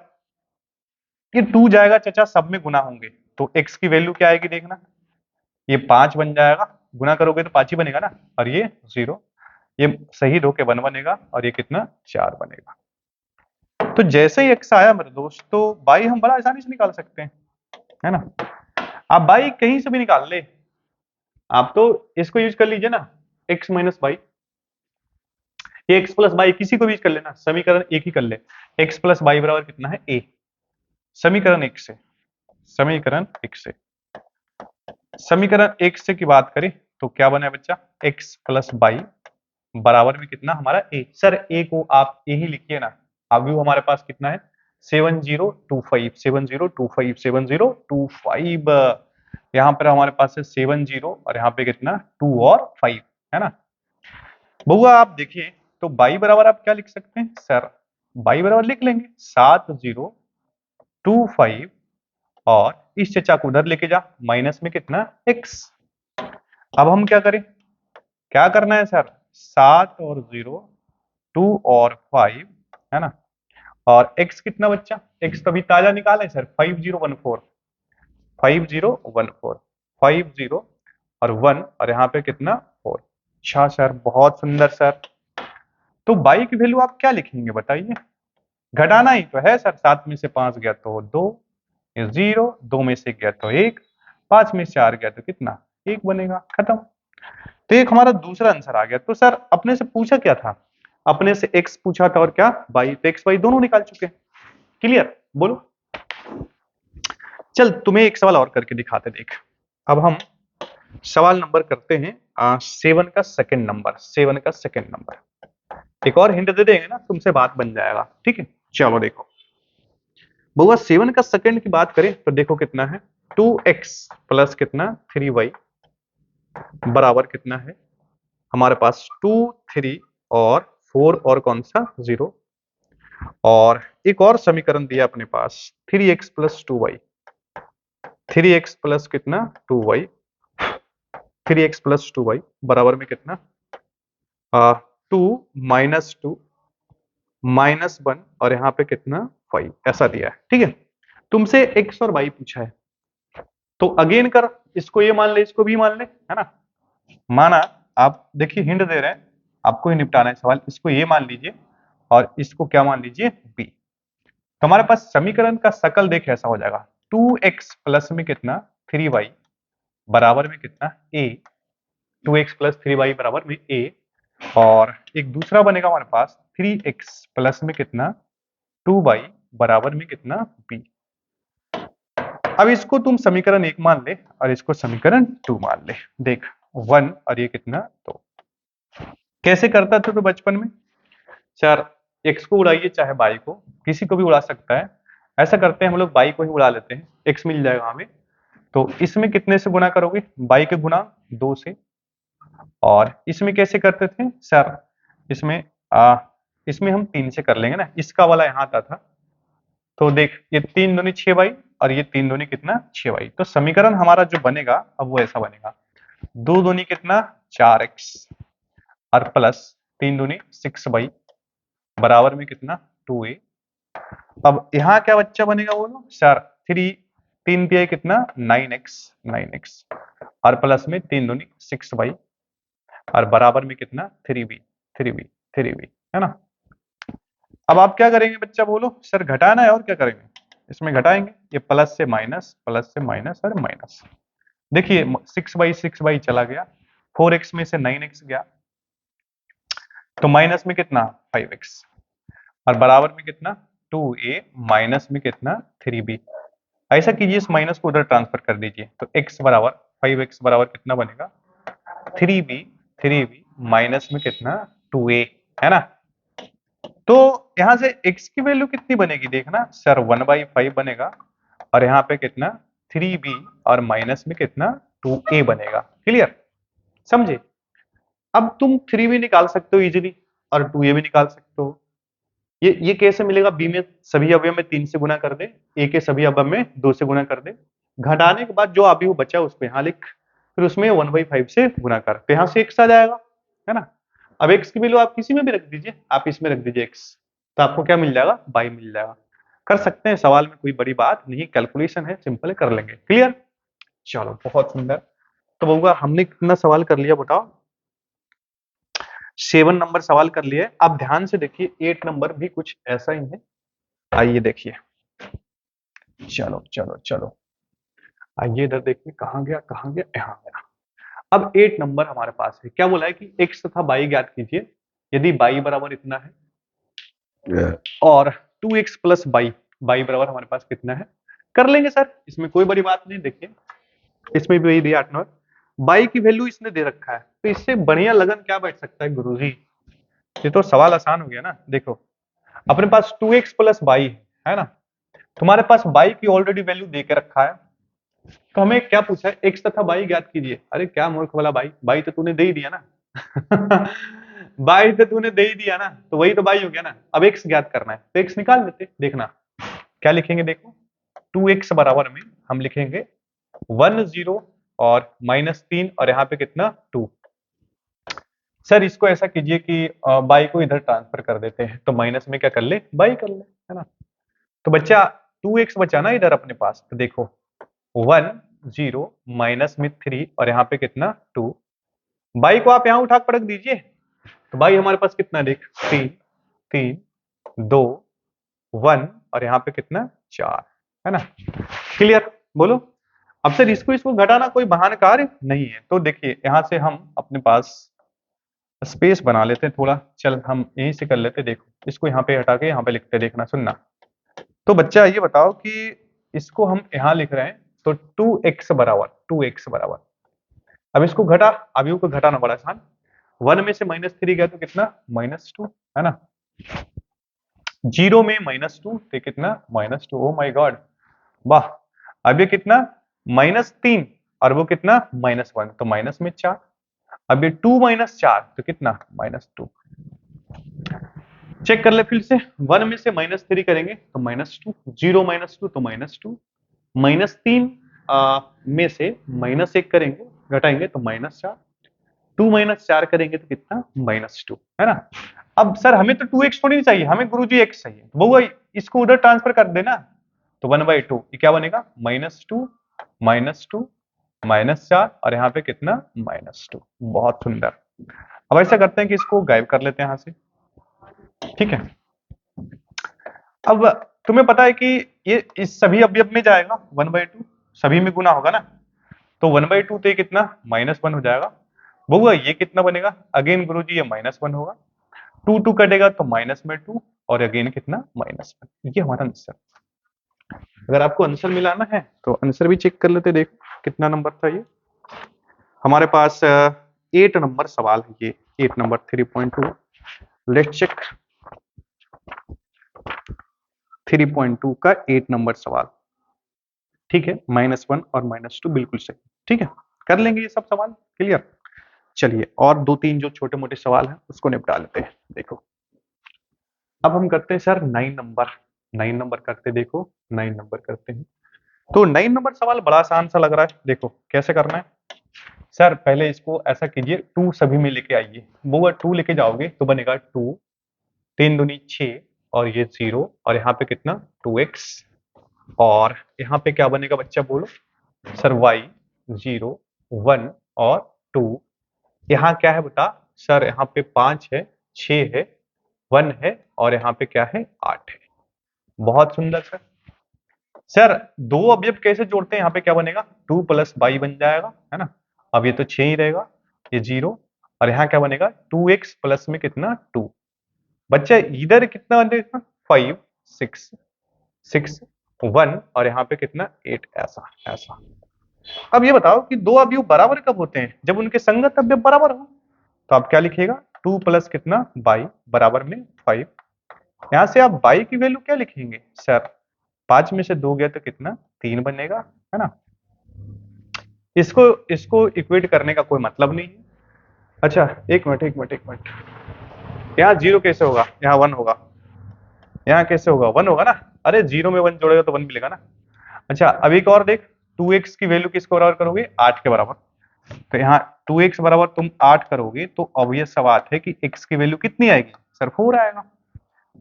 ये 2 जाएगा चचा सब में गुना होंगे, तो x की वैल्यू क्या आएगी देखना, ये 5 बन जाएगा, गुना करोगे तो 5 ही बनेगा ना, और ये 0, ये शहीद होके 1 बनेगा और ये कितना 4 बनेगा। तो जैसे ही x आया मेरे दोस्त, तो y हम बड़ा आसानी से निकाल सकते हैं, है ना। आप y कहीं से भी निकाल ले, आप तो इसको यूज कर लीजिए ना, x माइनस वाई, ये x प्लस वाई किसी को भी यूज कर लेना, समीकरण एक ही कर ले, x प्लस वाई बराबर कितना है a, समीकरण एक से, समीकरण एक से, समीकरण एक से की बात करें तो क्या बना है बच्चा x प्लस वाई बराबर में कितना हमारा a। सर a को आप a ही लिखिए ना, अभी हमारे पास कितना है 7025 7025 7025। यहाँ पर हमारे पास है 70 और यहाँ पे कितना 2 और 5 है ना। बउआ आप देखिए तो बाई बराबर आप क्या लिख सकते हैं सर, बाई बराबर लिख लेंगे 7025 और इस चचा को उधर लेके जा, माइनस में कितना x। अब हम क्या करें, क्या करना है सर, 7 और 0 2 और 5 है ना, और x कितना बच्चा, x तो अभी ताजा निकाले सर 5014 5014 50 और 1 और यहाँ पे कितना 4। अच्छा सर बहुत सुंदर सर। तो बाई की वैल्यू आप क्या लिखेंगे बताइए, घटाना ही तो है सर, 7 में से 5 गया तो 2, 0 2 में से गया तो 1, 5 में से 4 गया तो कितना 1 बनेगा, खत्म। तो एक हमारा दूसरा आंसर आ गया। तो सर अपने से पूछा क्या था, अपने से x पूछा था और क्या बाई, तो x बाई दोनों निकाल चुके हैं। क्लियर, बोलो। चल तुम्हें एक सवाल और करके दिखाते देख। अब हम सवाल नंबर करते हैं 7 का सेकंड नंबर, 7 का सेकंड नंबर। एक और हिंट दे देंगे ना तुमसे बात बन जाएगा, ठीक है। चलो देखो बउआ 7 का सेकंड की बात करें तो देखो कितना है 2x प्लस कितना 3y बराबर कितना है हमारे पास 2 3 और 4 और कौन सा 0। और एक और समीकरण दिया अपने पास 3x plus 2y, 3x plus कितना 2y, 3x प्लस 2y बराबर में कितना 2 माइनस 2 माइनस 1 और यहाँ पे कितना 5 ऐसा दिया है, ठीक है। तुमसे x और y पूछा है तो अगेन कर, इसको ये मान ले इसको भी मान ले, है ना। माना, आप देखिए हिंट दे रहे हैं, आपको ही निपटाना है सवाल। इसको ये मान लीजिए और इसको क्या मान लीजिए b। तो हमारे पास समीकरण का शकल देख ऐसा हो जाएगा 2x प्लस में कितना 3y बराबर में कितना a, 2x प्लस 3y बराबर में a, और एक दूसरा बनेगा हमारे पास 3x प्लस में कितना 2y बराबर में कितना b। अब इसको तुम समीकरण 1 मान ले और इसको समीकरण 2 मान ले। देख 1 और ये कितना 2। कैसे करता था तो बचपन में सर, x को उड़ाइए चाहे y को, किसी को भी उड़ा सकता है। ऐसा करते हैं हम लोग y को ही उड़ा लेते हैं, x मिल जाएगा हमें। तो इसमें कितने से गुना करोगे, y के गुना 2 से। और इसमें कैसे करते थे सर, इसमें हम 3 से कर लेंगे ना, इसका वाला यहाँ आता था। तो देख ये 3 दूनी 6y और ये 3 दूनी कितना 6y। तो समीकरण हमारा जो बनेगा अब वो ऐसा बनेगा 2 दूनी कितना 4x और प्लस 3 दूनी 6y बराबर में कितना 2a। अब यहाँ क्या बच्चा बनेगा बोलो सर, 3 पे कितना 9x और प्लस में 3 दूनी 6y और बराबर में कितना 3b है ना। अब आप क्या करेंगे बच्चा बोलो सर, घटाना है और क्या करेंगे, इसमें घटाएंगे, ये प्लस से माइनस और माइनस। देखिए 6 बाई चला गया, 4x में से 9x गया तो माइनस में कितना 5x और बराबर में कितना 2a माइनस में कितना 3b। ऐसा कीजिए इस माइनस को उधर ट्रांसफर कर दीजिए तो x बराबर 5x बराबर कितना बनेगा 3b माइनस में कितना 2a है ना। तो यहां से x की वैल्यू कितनी बनेगी देखना सर 1/5 बनेगा और यहाँ पे कितना 3b और माइनस में कितना 2a बनेगा। क्लियर, समझे। अब तुम 3b निकाल सकते हो इजीली और 2a भी निकाल सकते हो। ये कैसे मिलेगा, b में सभी अवयव में 3 से गुना कर दे, a के सभी अवयव में 2 से गुना कर दे, घटाने के बाद जो अवयव बचा उसको यहाँ लिख, फिर उसमें 1/5 से गुना कर, तो यहाँ से x आ जाएगा, है ना। अब x की वैल्यू आप किसी में भी रख दीजिए, आप इसमें रख दीजिए x, तो आपको क्या मिल जाएगा y मिल जाएगा। कर सकते हैं, सवाल में कोई बड़ी बात नहीं, कैलकुलेशन है, सिंपल कर लेंगे। क्लियर, चलो बहुत सुंदर। तो बउआ हमने कितना सवाल कर लिया बताओ, 7 नंबर सवाल कर लिए। आप ध्यान से देखिए 8 नंबर भी कुछ ऐसा ही है। आइए देखिए, चलो आइए इधर देखिए, कहाँ गया यहाँ गया। अब 8 नंबर हमारे पास है, क्या बोला है कि x तथा y ज्ञात कीजिए यदि y बराबर इतना है और 2x प्लस y बराबर हमारे पास कितना है। कर लेंगे सर, इसमें कोई बड़ी बात नहीं। देखिए इसमें भी वही दिया 8 नंबर, y की वैल्यू इसने दे रखा है, तो इससे बढ़िया लगन क्या बैठ सकता है गुरुजी, ये तो सवाल आसान हो गया ना। देखो अपने पास 2x प्लस y है ना। तुम्हारे पास y की ऑलरेडी वैल्यू दे के रखा है, तो हमें क्या पूछा है, x तथा y ज्ञात कीजिए। अरे क्या मूर्ख वाला y तो तूने दे ही दिया ना। y तो तूने दे ही दिया ना, तो वही तो y हो गया ना। अब x ज्ञात करना है तो x निकाल लेते, देखना क्या लिखेंगे। देखो 2x बराबर में हम लिखेंगे 1 0 और -3 और यहाँ पे कितना 2। सर इसको ऐसा कीजिए कि बाई को इधर ट्रांसफर कर देते हैं, तो माइनस में क्या कर ले, बाई कर ले, है ना। तो बच्चा 2x बचा ना इधर अपने पास, तो देखो 1 0 माइनस में 3 और यहाँ पे कितना 2। बाई को आप यहाँ उठा पटक दीजिए, तो बाई हमारे पास कितना देख 3 3 2 1 और यहाँ पे कितना 4, है ना। क्लियर, बोलो। अब सर इसको इसको घटाना कोई बहाना कार्य नहीं है, तो देखिए यहाँ से हम अपने पास स्पेस बना लेते हैं थोड़ा, चल हम यहीं से कर लेते। देखो इसको यहाँ पे हटा के यहाँ पे लिखते, देखना सुनना। तो बच्चा ये बताओ कि इसको हम यहाँ लिख रहे हैं, तो 2x बराबर, अब इसको घटा, अभी को घटाना बड़ा आसान। 1 में से -3 गया तो कितना -2, है ना। 0 में -2 तो कितना -2। ओ माय गॉड, वाह। अब ये कितना -3 और वो कितना -1, तो माइनस में 4। अब ये 2 - 4 तो कितना -2। चेक कर ले फिर से, 1 में से -3 करेंगे तो -2, 0 -2 तो -2, -3 में से -1 करेंगे घटाएंगे तो -4, 2 - 4 करेंगे तो कितना -2, है ना। अब सर हमें तो 2x थोड़ी नहीं चाहिए, हमें गुरुजी x चाहिए, तो वो इसको उधर ट्रांसफर कर देना, तो 1/2 ये क्या बनेगा -2 -2 -4 और यहाँ पे कितना -2। बहुत सुंदर। अब ऐसा करते हैं कि इसको गायब कर लेते हैं यहाँ से, ठीक है। अब तुम्हें पता है कि ये इस सभी अवयव में जाएगा 1/2, सभी में गुना होगा ना, तो 1/2 तो ये कितना -1 हो जाएगा। बउआ ये कितना बनेगा, अगेन गुरुजी ये -1 होगा, 2 2 कटेगा तो माइनस में 2 और अगेन कितना -1। ये हमारा आंसर। अगर आपको आंसर मिलाना है तो आंसर भी चेक कर लेते, देखो कितना नंबर था ये हमारे पास। 8 नंबर सवाल है ये, 8 नंबर 3.2। लेट्स चेक 3.2 का 8 नंबर सवाल, ठीक है। -1 और -2 बिल्कुल सही, ठीक है। कर लेंगे ये सब सवाल, क्लियर। चलिए और 2-3 जो छोटे मोटे सवाल हैं उसको निपटा लेते हैं। देखो अब हम करते हैं सर 9 नंबर करते, देखो 9 नंबर करते हैं। तो 9 नंबर सवाल बड़ा आसान सा लग रहा है, देखो कैसे करना है। सर पहले इसको ऐसा कीजिए, 2 सभी में लेके आइए, वो अगर 2 लेके जाओगे तो बनेगा 2 3 दूनी 6 और ये 0 और यहाँ पे कितना 2x और यहाँ पे क्या बनेगा बच्चा बोलो। सर y 0 1 और 2, यहाँ क्या है बता। सर यहाँ पे 5 है 6 है 1 है और यहाँ पे क्या है 8 है। बहुत सुंदर सर। सर दो अवयव कैसे जोड़ते हैं, यहाँ पे क्या बनेगा 2 + y बन जाएगा, है ना। अब ये तो 6 ही रहेगा, ये 0 और यहाँ क्या बनेगा 2x प्लस में कितना 2। बच्चा इधर कितना बनेगा 5 6 6 1 और यहाँ पे कितना 8, ऐसा ऐसा। अब ये बताओ कि दो अवयव बराबर कब होते हैं, जब उनके संगत अवयव बराबर हो। तो आप क्या लिखिएगा 2 प्लस कितना y बराबर में 5। यहाँ से आप y की वैल्यू क्या लिखेंगे, सर 5 में से 2 गया तो कितना 3 बनेगा, है ना। इसको इसको इक्वेट करने का कोई मतलब नहीं है। अच्छा एक मिनट, यहाँ 0 कैसे होगा, यहाँ 1 होगा, यहाँ कैसे होगा 1 होगा ना। अरे 0 में 1 जोड़ेगा तो 1 मिलेगा ना। अच्छा अब एक और देख, 2x की वैल्यू किसके बराबर करोगे 8 के बराबर, तो यहाँ 2x बराबर तुम 8 करोगे तो ऑब्वियस सा बात है कि x की वैल्यू कितनी आएगी, सर 4 आएगा।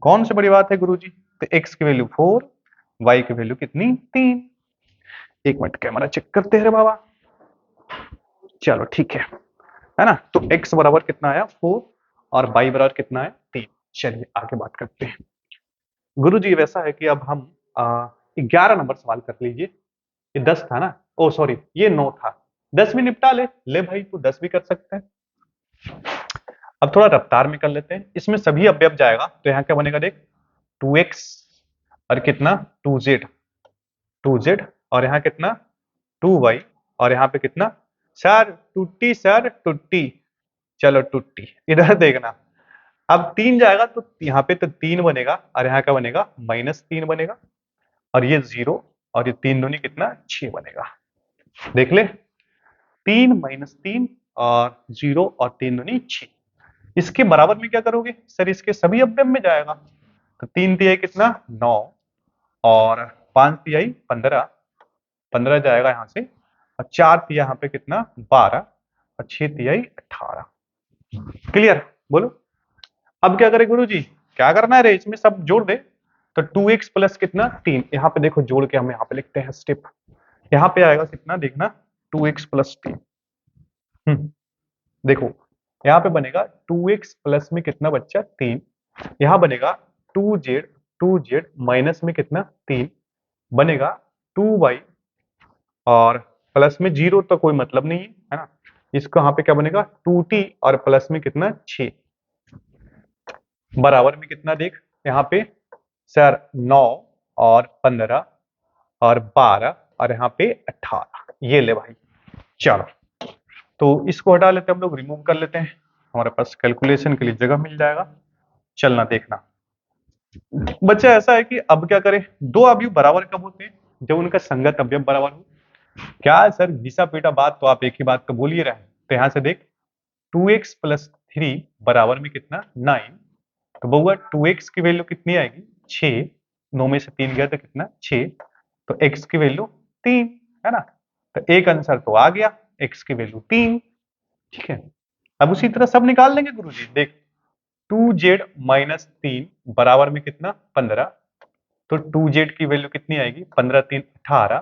कौन सी बड़ी बात है गुरुजी, तो x की वैल्यू 4, y की वैल्यू कितनी 3। एक मिनट कैमरा चेक करते हैं रे बाबा। चलो ठीक है ना। तो x बराबर कितना आया 4 और y बराबर कितना है 3। चलिए आगे बात करते हैं। गुरुजी वैसा है कि अब हम 11 नंबर सवाल कर लीजिए। ये 10 था ना, ओ सॉरी ये 9 था, 10 भी निपटा ले भाई, तो 10 भी कर सकते हैं। अब थोड़ा रफ्तार में कर लेते हैं, इसमें सभी अवयव जाएगा तो यहाँ क्या बनेगा देख 2x और कितना 2z और यहाँ कितना 2y और यहाँ पे कितना सर टूटी, चलो टूटी इधर देखना अब 3 जाएगा तो यहाँ पे तो 3 बनेगा और यहाँ का बनेगा -3 बनेगा और ये 0 और ये 3 दूनी कितना 6 बनेगा। देख ले 3 -3 और 0 और 3 दूनी 6। इसके बराबर में क्या करोगे सर, इसके सभी अवयव में जाएगा। तो 3 तिहाई कितना 9 और 5 तिहाई 15, 15 जाएगा यहाँ से और 4 तिहाई यहाँ पे कितना 12 और 6 तिहाई 18। क्लियर, बोलो। अब क्या करें गुरुजी, क्या करना है रे, इसमें सब जोड़ दे। तो 2x प्लस कितना 3, यहाँ पे देखो जोड़ के हम यहाँ पे लिखते हैं स्टेप। यहाँ पे आएगा कितना देखना 2x प्लस 3। देखो यहाँ पे बनेगा 2x प्लस में कितना बच्चा 3, यहाँ बनेगा 2z माइनस में कितना 3 बनेगा 2y और प्लस में 0 तो कोई मतलब नहीं है ना। इसको यहाँ पे क्या बनेगा 2t और प्लस में कितना 6 बराबर में कितना देख यहाँ पे सर 9 और 15 और 12 और यहाँ पे 18। ये ले भाई, चलो तो इसको हटा लेते हैं हम लोग, रिमूव कर लेते हैं, हमारे पास कैलकुलेशन के लिए जगह मिल जाएगा। चलना देखना बच्चा, ऐसा है कि अब क्या करें, दो अवयव बराबर कब होते हैं, जब उनका संगत अवयव बराबर हो। क्या है सर घिसा पीटा बात, तो आप एक ही बात तो बोल ही रहे हैं। तो यहां से देख 2x प्लस 3 बराबर में कितना 9, तो बउआ 2x की वैल्यू कितनी आएगी 6, 9 में से 3 गया तो कितना 6, तो x की वैल्यू 3 है ना। तो एक आंसर तो आ गया, x की वैल्यू 3। ठीक है, अब उसी तरह सब निकाल लेंगे गुरुजी। देख 2z माइनस 3 बराबर में कितना 15, तो 2z की वैल्यू कितनी आएगी 15 3 18,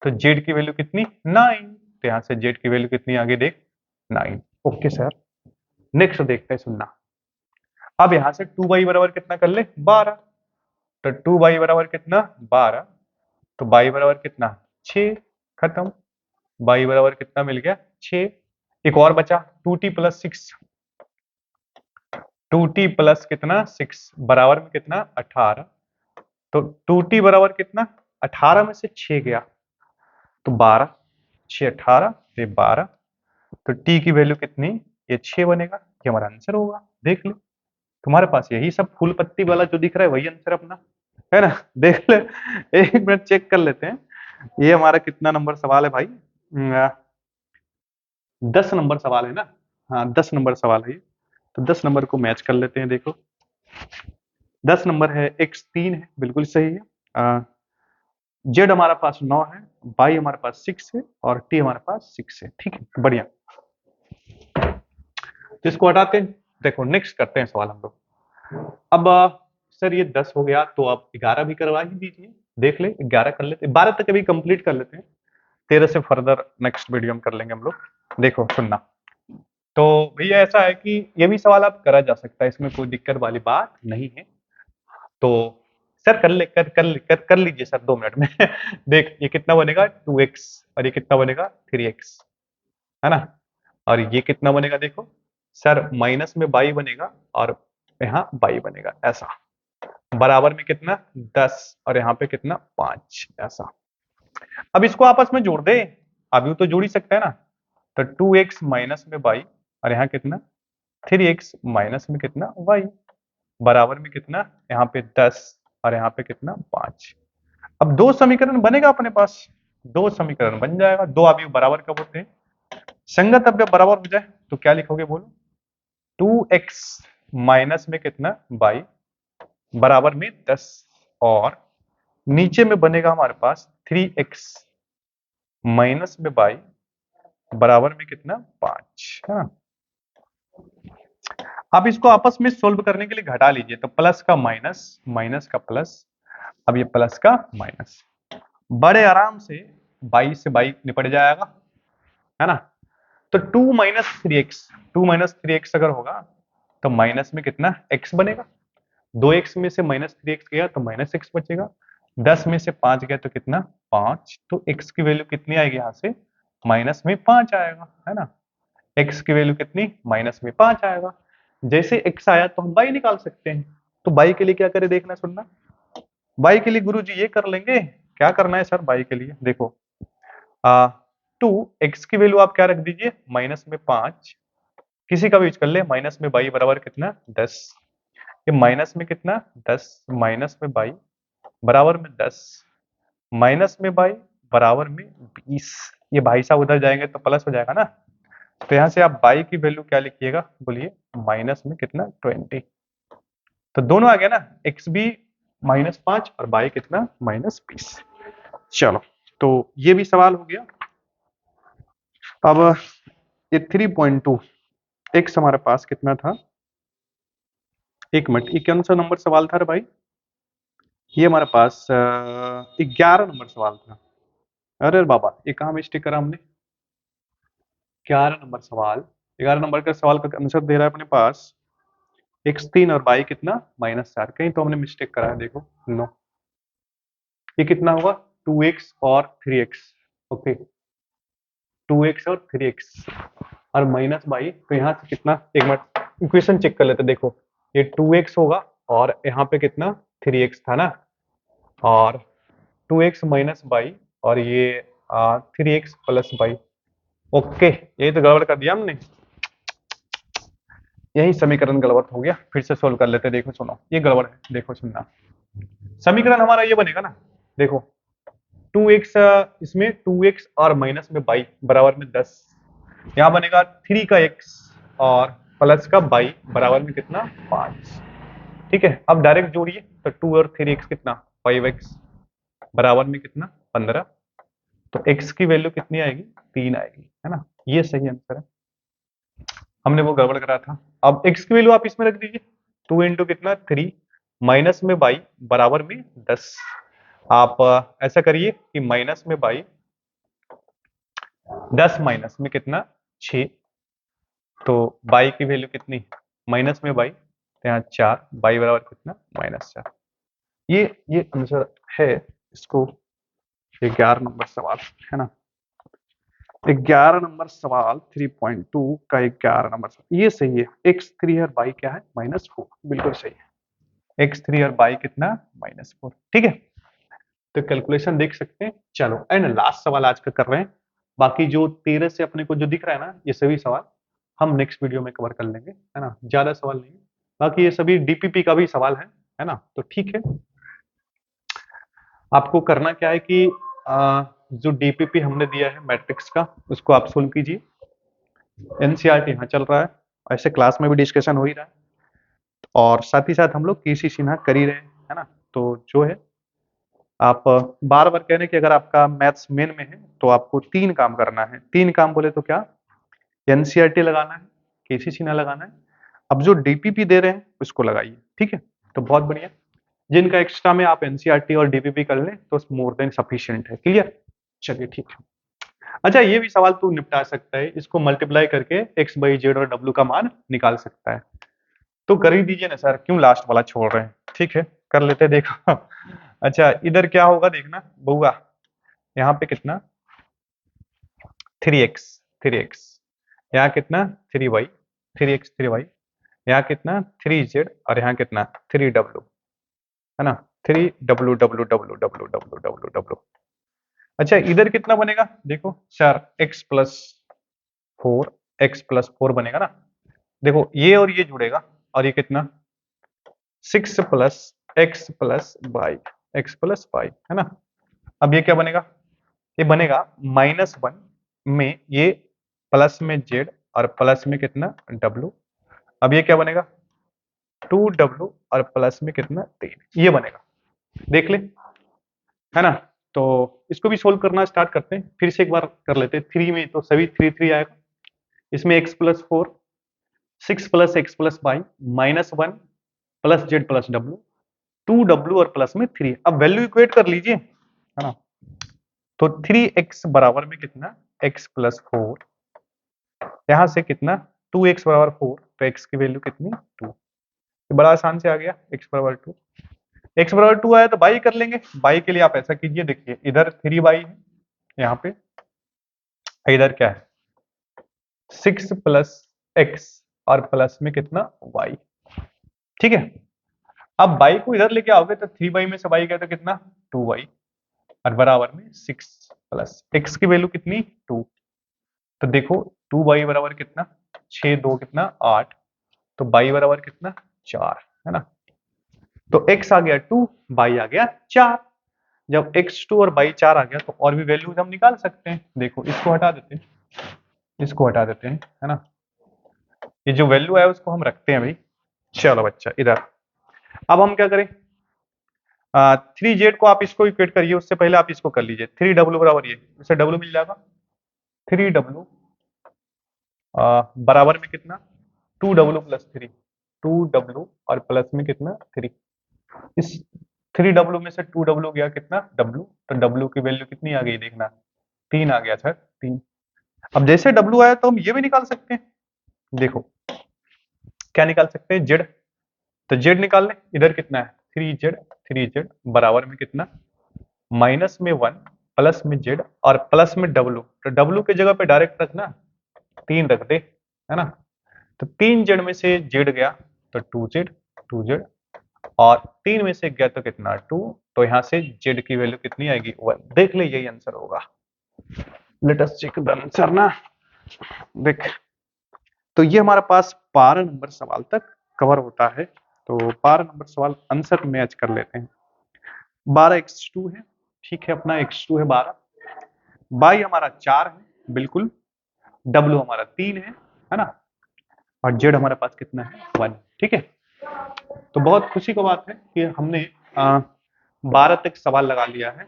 तो z की वैल्यू कितनी 9, तो यहां से z की वैल्यू कितनी आगे देख 9। ओके सर, नेक्स्ट देखते हैं, सुनना। अब यहां से 2y बराबर कितना कर ले 12, तो 2y बराबर कितना 12, तो y बराबर कितना 6, खत्म। y बराबर कितना मिल गया 6। एक और बचा 2t प्लस 6, 2t प्लस कितना 6 बराबर में कितना 18, तो 2t बराबर कितना 18 में से 6 गया तो 12, 6 18 ये 12, तो t की वैल्यू कितनी ये 6 बनेगा, ये हमारा आंसर होगा। देख ले तुम्हारे पास यही सब फूल पत्ती वाला जो दिख रहा है वही आंसर अपना है ना। देख ले, एक मिनट चेक कर लेते हैं, ये हमारा कितना नंबर सवाल है भाई, 10 नंबर सवाल है ना। हाँ 10 नंबर सवाल है ये, तो 10 नंबर को मैच कर लेते हैं। देखो 10 नंबर है, x 3 है, बिल्कुल सही है। z हमारा पास 9 है, y हमारे पास 6 है और t हमारे पास 6 है। ठीक है, बढ़िया। तो इसको हटाते हैं, देखो नेक्स्ट करते हैं सवाल हम लोग। अब सर ये 10 हो गया, तो आप 11 भी करवा ही दीजिए। देख ले 11 कर लेते हैं, 12 तक अभी कंप्लीट कर लेते हैं, 13 से फर्दर नेक्स्ट वीडियो में कर लेंगे हम लोग। देखो सुनना, तो भैया ऐसा है कि ये भी सवाल आप करा जा सकता है, इसमें कोई दिक्कत वाली बात नहीं है। तो सर कर लीजिए सर 2 मिनट में। देख ये कितना बनेगा 2x और ये कितना बनेगा 3x है ना, और ये कितना बनेगा देखो सर माइनस में y बनेगा और यहाँ y बनेगा, ऐसा बराबर में कितना 10 और यहाँ पे कितना 5, ऐसा। अब इसको आपस में जोड़ दे, अभी तो जोड़ ही सकते हैं ना। तो 2x माइनस में y और यहाँ कितना 3x माइनस में कितना y बराबर में कितना यहाँ पे 10 और यहाँ पे कितना 5। अब दो समीकरण बनेगा अपने पास, दो समीकरण बन जाएगा। दो अवयव बराबर कब होते हैं, संगत अवयव बराबर हो जाए तो क्या लिखोगे बोलो, 2x माइनस में कितना y बराबर में 10 और नीचे में बनेगा हमारे पास 3x माइनस में y बराबर में कितना 5 है ना। आप इसको आपस में सोल्व करने के लिए घटा लीजिए, तो प्लस का माइनस, माइनस का प्लस, अब ये प्लस का माइनस, बड़े आराम से 22 से 22 निपट जाएगा है ना। तो 2 माइनस 3x, 2 माइनस 3x अगर होगा तो माइनस में कितना x बनेगा, 2x में से माइनस 3x गया तो माइनस x बचेगा, 10 में से 5 गया तो कितना 5, तो x की वैल्यू कितनी आएगी यहाँ से माइनस में 5 आएगा है ना। x की वैल्यू कितनी माइनस में 5 आएगा। जैसे x आया तो हम y निकाल सकते हैं। तो y के लिए क्या करें देखना सुनना, y के लिए गुरुजी ये कर लेंगे, क्या करना है सर y के लिए देखो 2 x की वैल्यू आप क्या रख दीजिए माइनस में 5 किसी का भी यूज कर ले। माइनस में बाई बराबर कितना 10, ये माइनस में कितना 10 माइनस में बाई बराबर में 10 माइनस में बाई बराबर में 20। ये भाई साहब उधर जाएंगे तो प्लस हो जाएगा ना, तो यहाँ से आप बाई की वैल्यू क्या लिखिएगा बोलिए, माइनस में कितना 20। तो दोनों आ गया ना, एक्स भी -5 और बाई कितना -20। चलो तो ये भी सवाल हो गया। अब ये 3.2 एक्स हमारे पास कितना था, एक मिनट, ये कौन सा नंबर सवाल था रे भाई? ये हमारे पास 11 नंबर सवाल था। अरे बाबा ये कहाँ मिस्टेक करा हमने, 11 नंबर सवाल, 11 नंबर का सवाल का आंसर दे रहा है अपने पास x3 और y कितना -4। कहीं तो हमने मिस्टेक करा है, देखो नो, ये कितना होगा 2x और 3x, ओके 2x और 3x और माइनस बाई, तो यहाँ से कितना, एक मिनट इक्वेशन चेक कर लेते, देखो ये 2x होगा और यहाँ पे कितना 3x था ना, और 2x माइनस बाई और ये 3x प्लस बाई, ओके यही तो गड़बड़ कर दिया हमने, यही समीकरण गड़बड़ हो गया। फिर से सोल्व कर लेते, देखो सुनो ये गड़बड़ है, देखो सुनना, समीकरण हमारा ये बनेगा ना, देखो 2x, इसमें 2x और माइनस में बाई बराबर में 10, यहाँ बनेगा 3 का x और प्लस का बाई बराबर में कितना 5। ठीक है, अब डायरेक्ट जोड़िए तो 2 और 3x कितना 5x बराबर में कितना 15, तो x की वैल्यू कितनी आएगी 3 आएगी, है ना, ये सही आंसर है, हमने वो गड़बड़ करा था। अब x की वैल्यू आप इसमें रख दीजिए, 2 इंटू कितना 3 माइनस में बाई बराबर में 10, आप ऐसा करिए कि माइनस में बाई 10 माइनस में कितना 6, तो बाई की वैल्यू कितनी, माइनस में बाई तो यहाँ 4, बाई बराबर कितना -4, ये आंसर है इसको। 11 नंबर सवाल है ना, 11 नंबर सवाल 3.2 का 11 नंबर सवाल ये सही है। x3 और y क्या है -4, बिल्कुल सही है, x3 और y कितना -4, ठीक है, तो कैलकुलेशन देख सकते हैं। चलो एंड लास्ट सवाल आज का कर रहे हैं, बाकी जो 13 से अपने को जो दिख रहा है ना, ये सभी सवाल हम नेक्स्ट वीडियो में कवर कर लेंगे, है ना, ज्यादा सवाल नहीं, बाकी ये सभी डीपीपी का भी सवाल है ना, तो ठीक है। आपको करना क्या है कि जो डीपीपी हमने दिया है मैट्रिक्स का, उसको आप सोल्व कीजिए, एनसीईआरटी यहाँ चल रहा है, ऐसे क्लास में भी डिस्कशन हो ही रहा है, और साथ ही साथ हम लोग केसी सिन्हा कर ही रहे हैं, है ना, तो जो है आप बार बार कह रहे हैं कि अगर आपका मैथ्स मेन में है तो आपको 3 काम करना है। 3 काम बोले तो क्या, एनसीईआरटी लगाना है, केसी सिन्हा लगाना है, अब जो डीपीपी दे रहे हैं उसको लगाइए, ठीक है, तो बहुत बढ़िया। जिनका एक्स्ट्रा में आप एनसीईआरटी और डीपीपी कर लें तो मोर देन सफिशिएंट है, क्लियर, चलिए ठीक है। अच्छा ये भी सवाल तू निपटा सकता है, इसको मल्टीप्लाई करके एक्स बाई जेड और डब्ल्यू का मान निकाल सकता है, तो कर ही दीजिए ना सर, क्यों लास्ट वाला छोड़ रहे हैं, ठीक है कर लेते हैं, देखो अच्छा इधर क्या होगा देखना बउआ, यहाँ पे कितना 3x 3x, यहाँ कितना 3y 3x 3y, यहाँ कितना 3z और यहाँ कितना 3w, है ना, 3w। अच्छा इधर कितना बनेगा देखो सर, x+4 बनेगा ना, देखो ये और ये जुड़ेगा और ये कितना 6 प्लस x+y है ना, अब ये क्या बनेगा, ये बनेगा -1 में ये प्लस में z और प्लस में कितना w, अब ये क्या बनेगा 2w और प्लस में कितना 3, ये बनेगा, देख ले, है ना, तो इसको भी सोल्व करना स्टार्ट करते हैं, फिर से एक बार कर लेते हैं। 3 में तो सभी 3 आएगा, इसमें x+4 6 plus x+y -1 plus z plus w 2w और प्लस में 3, अब वैल्यू इक्वेट कर लीजिए, है ना, तो 3x बराबर में कितना x+4, यहाँ से कितना 2x बराबर 4, तो x की वैल्यू कितनी 2, बड़ा आसान से आ गया, x बराबर 2, x बराबर 2 आया तो बाई कर लेंगे, बाई के लिए आप ऐसा कीजिए, देखिए इधर 3y है यहाँ पे, इधर क्या है 6 प्लस x और प्लस में कितना y, ठीक है, अब बाई को इधर लेके आओगे तो 3y में से बाई गया तो कितना 2y और बराबर में 6 प्लस x की वैल्यू कितनी 2, तो देखो 2y बराबर कितना 6 2 कितना 8, तो y बराबर कितना 4 है ना। तो x आ गया 2, y आ गया 4। जब x2 और y 4 आ गया तो और भी वैल्यूज हम निकाल सकते हैं। देखो इसको हटा देते हैं, इसको हटा देते हैं, है ना। ये जो वैल्यू है उसको हम रखते हैं भाई। चलो बच्चा इधर, अब हम क्या करें, 3z को आप इसको इक्वेट करिए, उससे पहले आप इसको कर लीजिए। 3w बराबर ये, इससे w मिल जाएगा, 3w बराबर में कितना 2w प्लस 3, 2w और प्लस में कितना 3। इस 3w में से 2w गया कितना w, तो w की वैल्यू कितनी आ गई देखना, 3 आ गया सर, 3। अब जैसे w आया तो हम ये भी निकाल सकते हैं। देखो क्या निकाल सकते हैं, z, तो z निकाल लें। इधर कितना है 3z, 3z बराबर में कितना माइनस में 1 प्लस में z और प्लस में w, तो w की जगह पे डायरेक्ट रखना 3 रख दे, है ना। तो 3z में से z गया तो 2z, 2z और 3 में से गया तो कितना 2, तो यहां से z की वैल्यू कितनी आएगी 1। देख ले यही आंसर होगा। Let us check the answer ना। देख, तो ये हमारा पास 12 नंबर सवाल तक कवर होता है। तो 12 नंबर सवाल आंसर मैच कर लेते हैं। 12x2 है, ठीक है, अपना x2 है 12, y हमारा 4 है बिल्कुल, w हमारा 3 है ना, और z हमारे पास कितना है 1, ठीक है। तो बहुत खुशी की बात है कि हमने 12 तक सवाल लगा लिया है।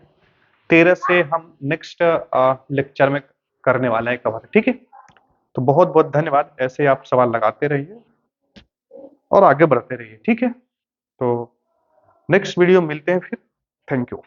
13 से हम नेक्स्ट लेक्चर में करने वाला है कवर, ठीक है। तो बहुत बहुत धन्यवाद, ऐसे आप सवाल लगाते रहिए और आगे बढ़ते रहिए, ठीक है। तो नेक्स्ट वीडियो मिलते हैं फिर, थैंक यू।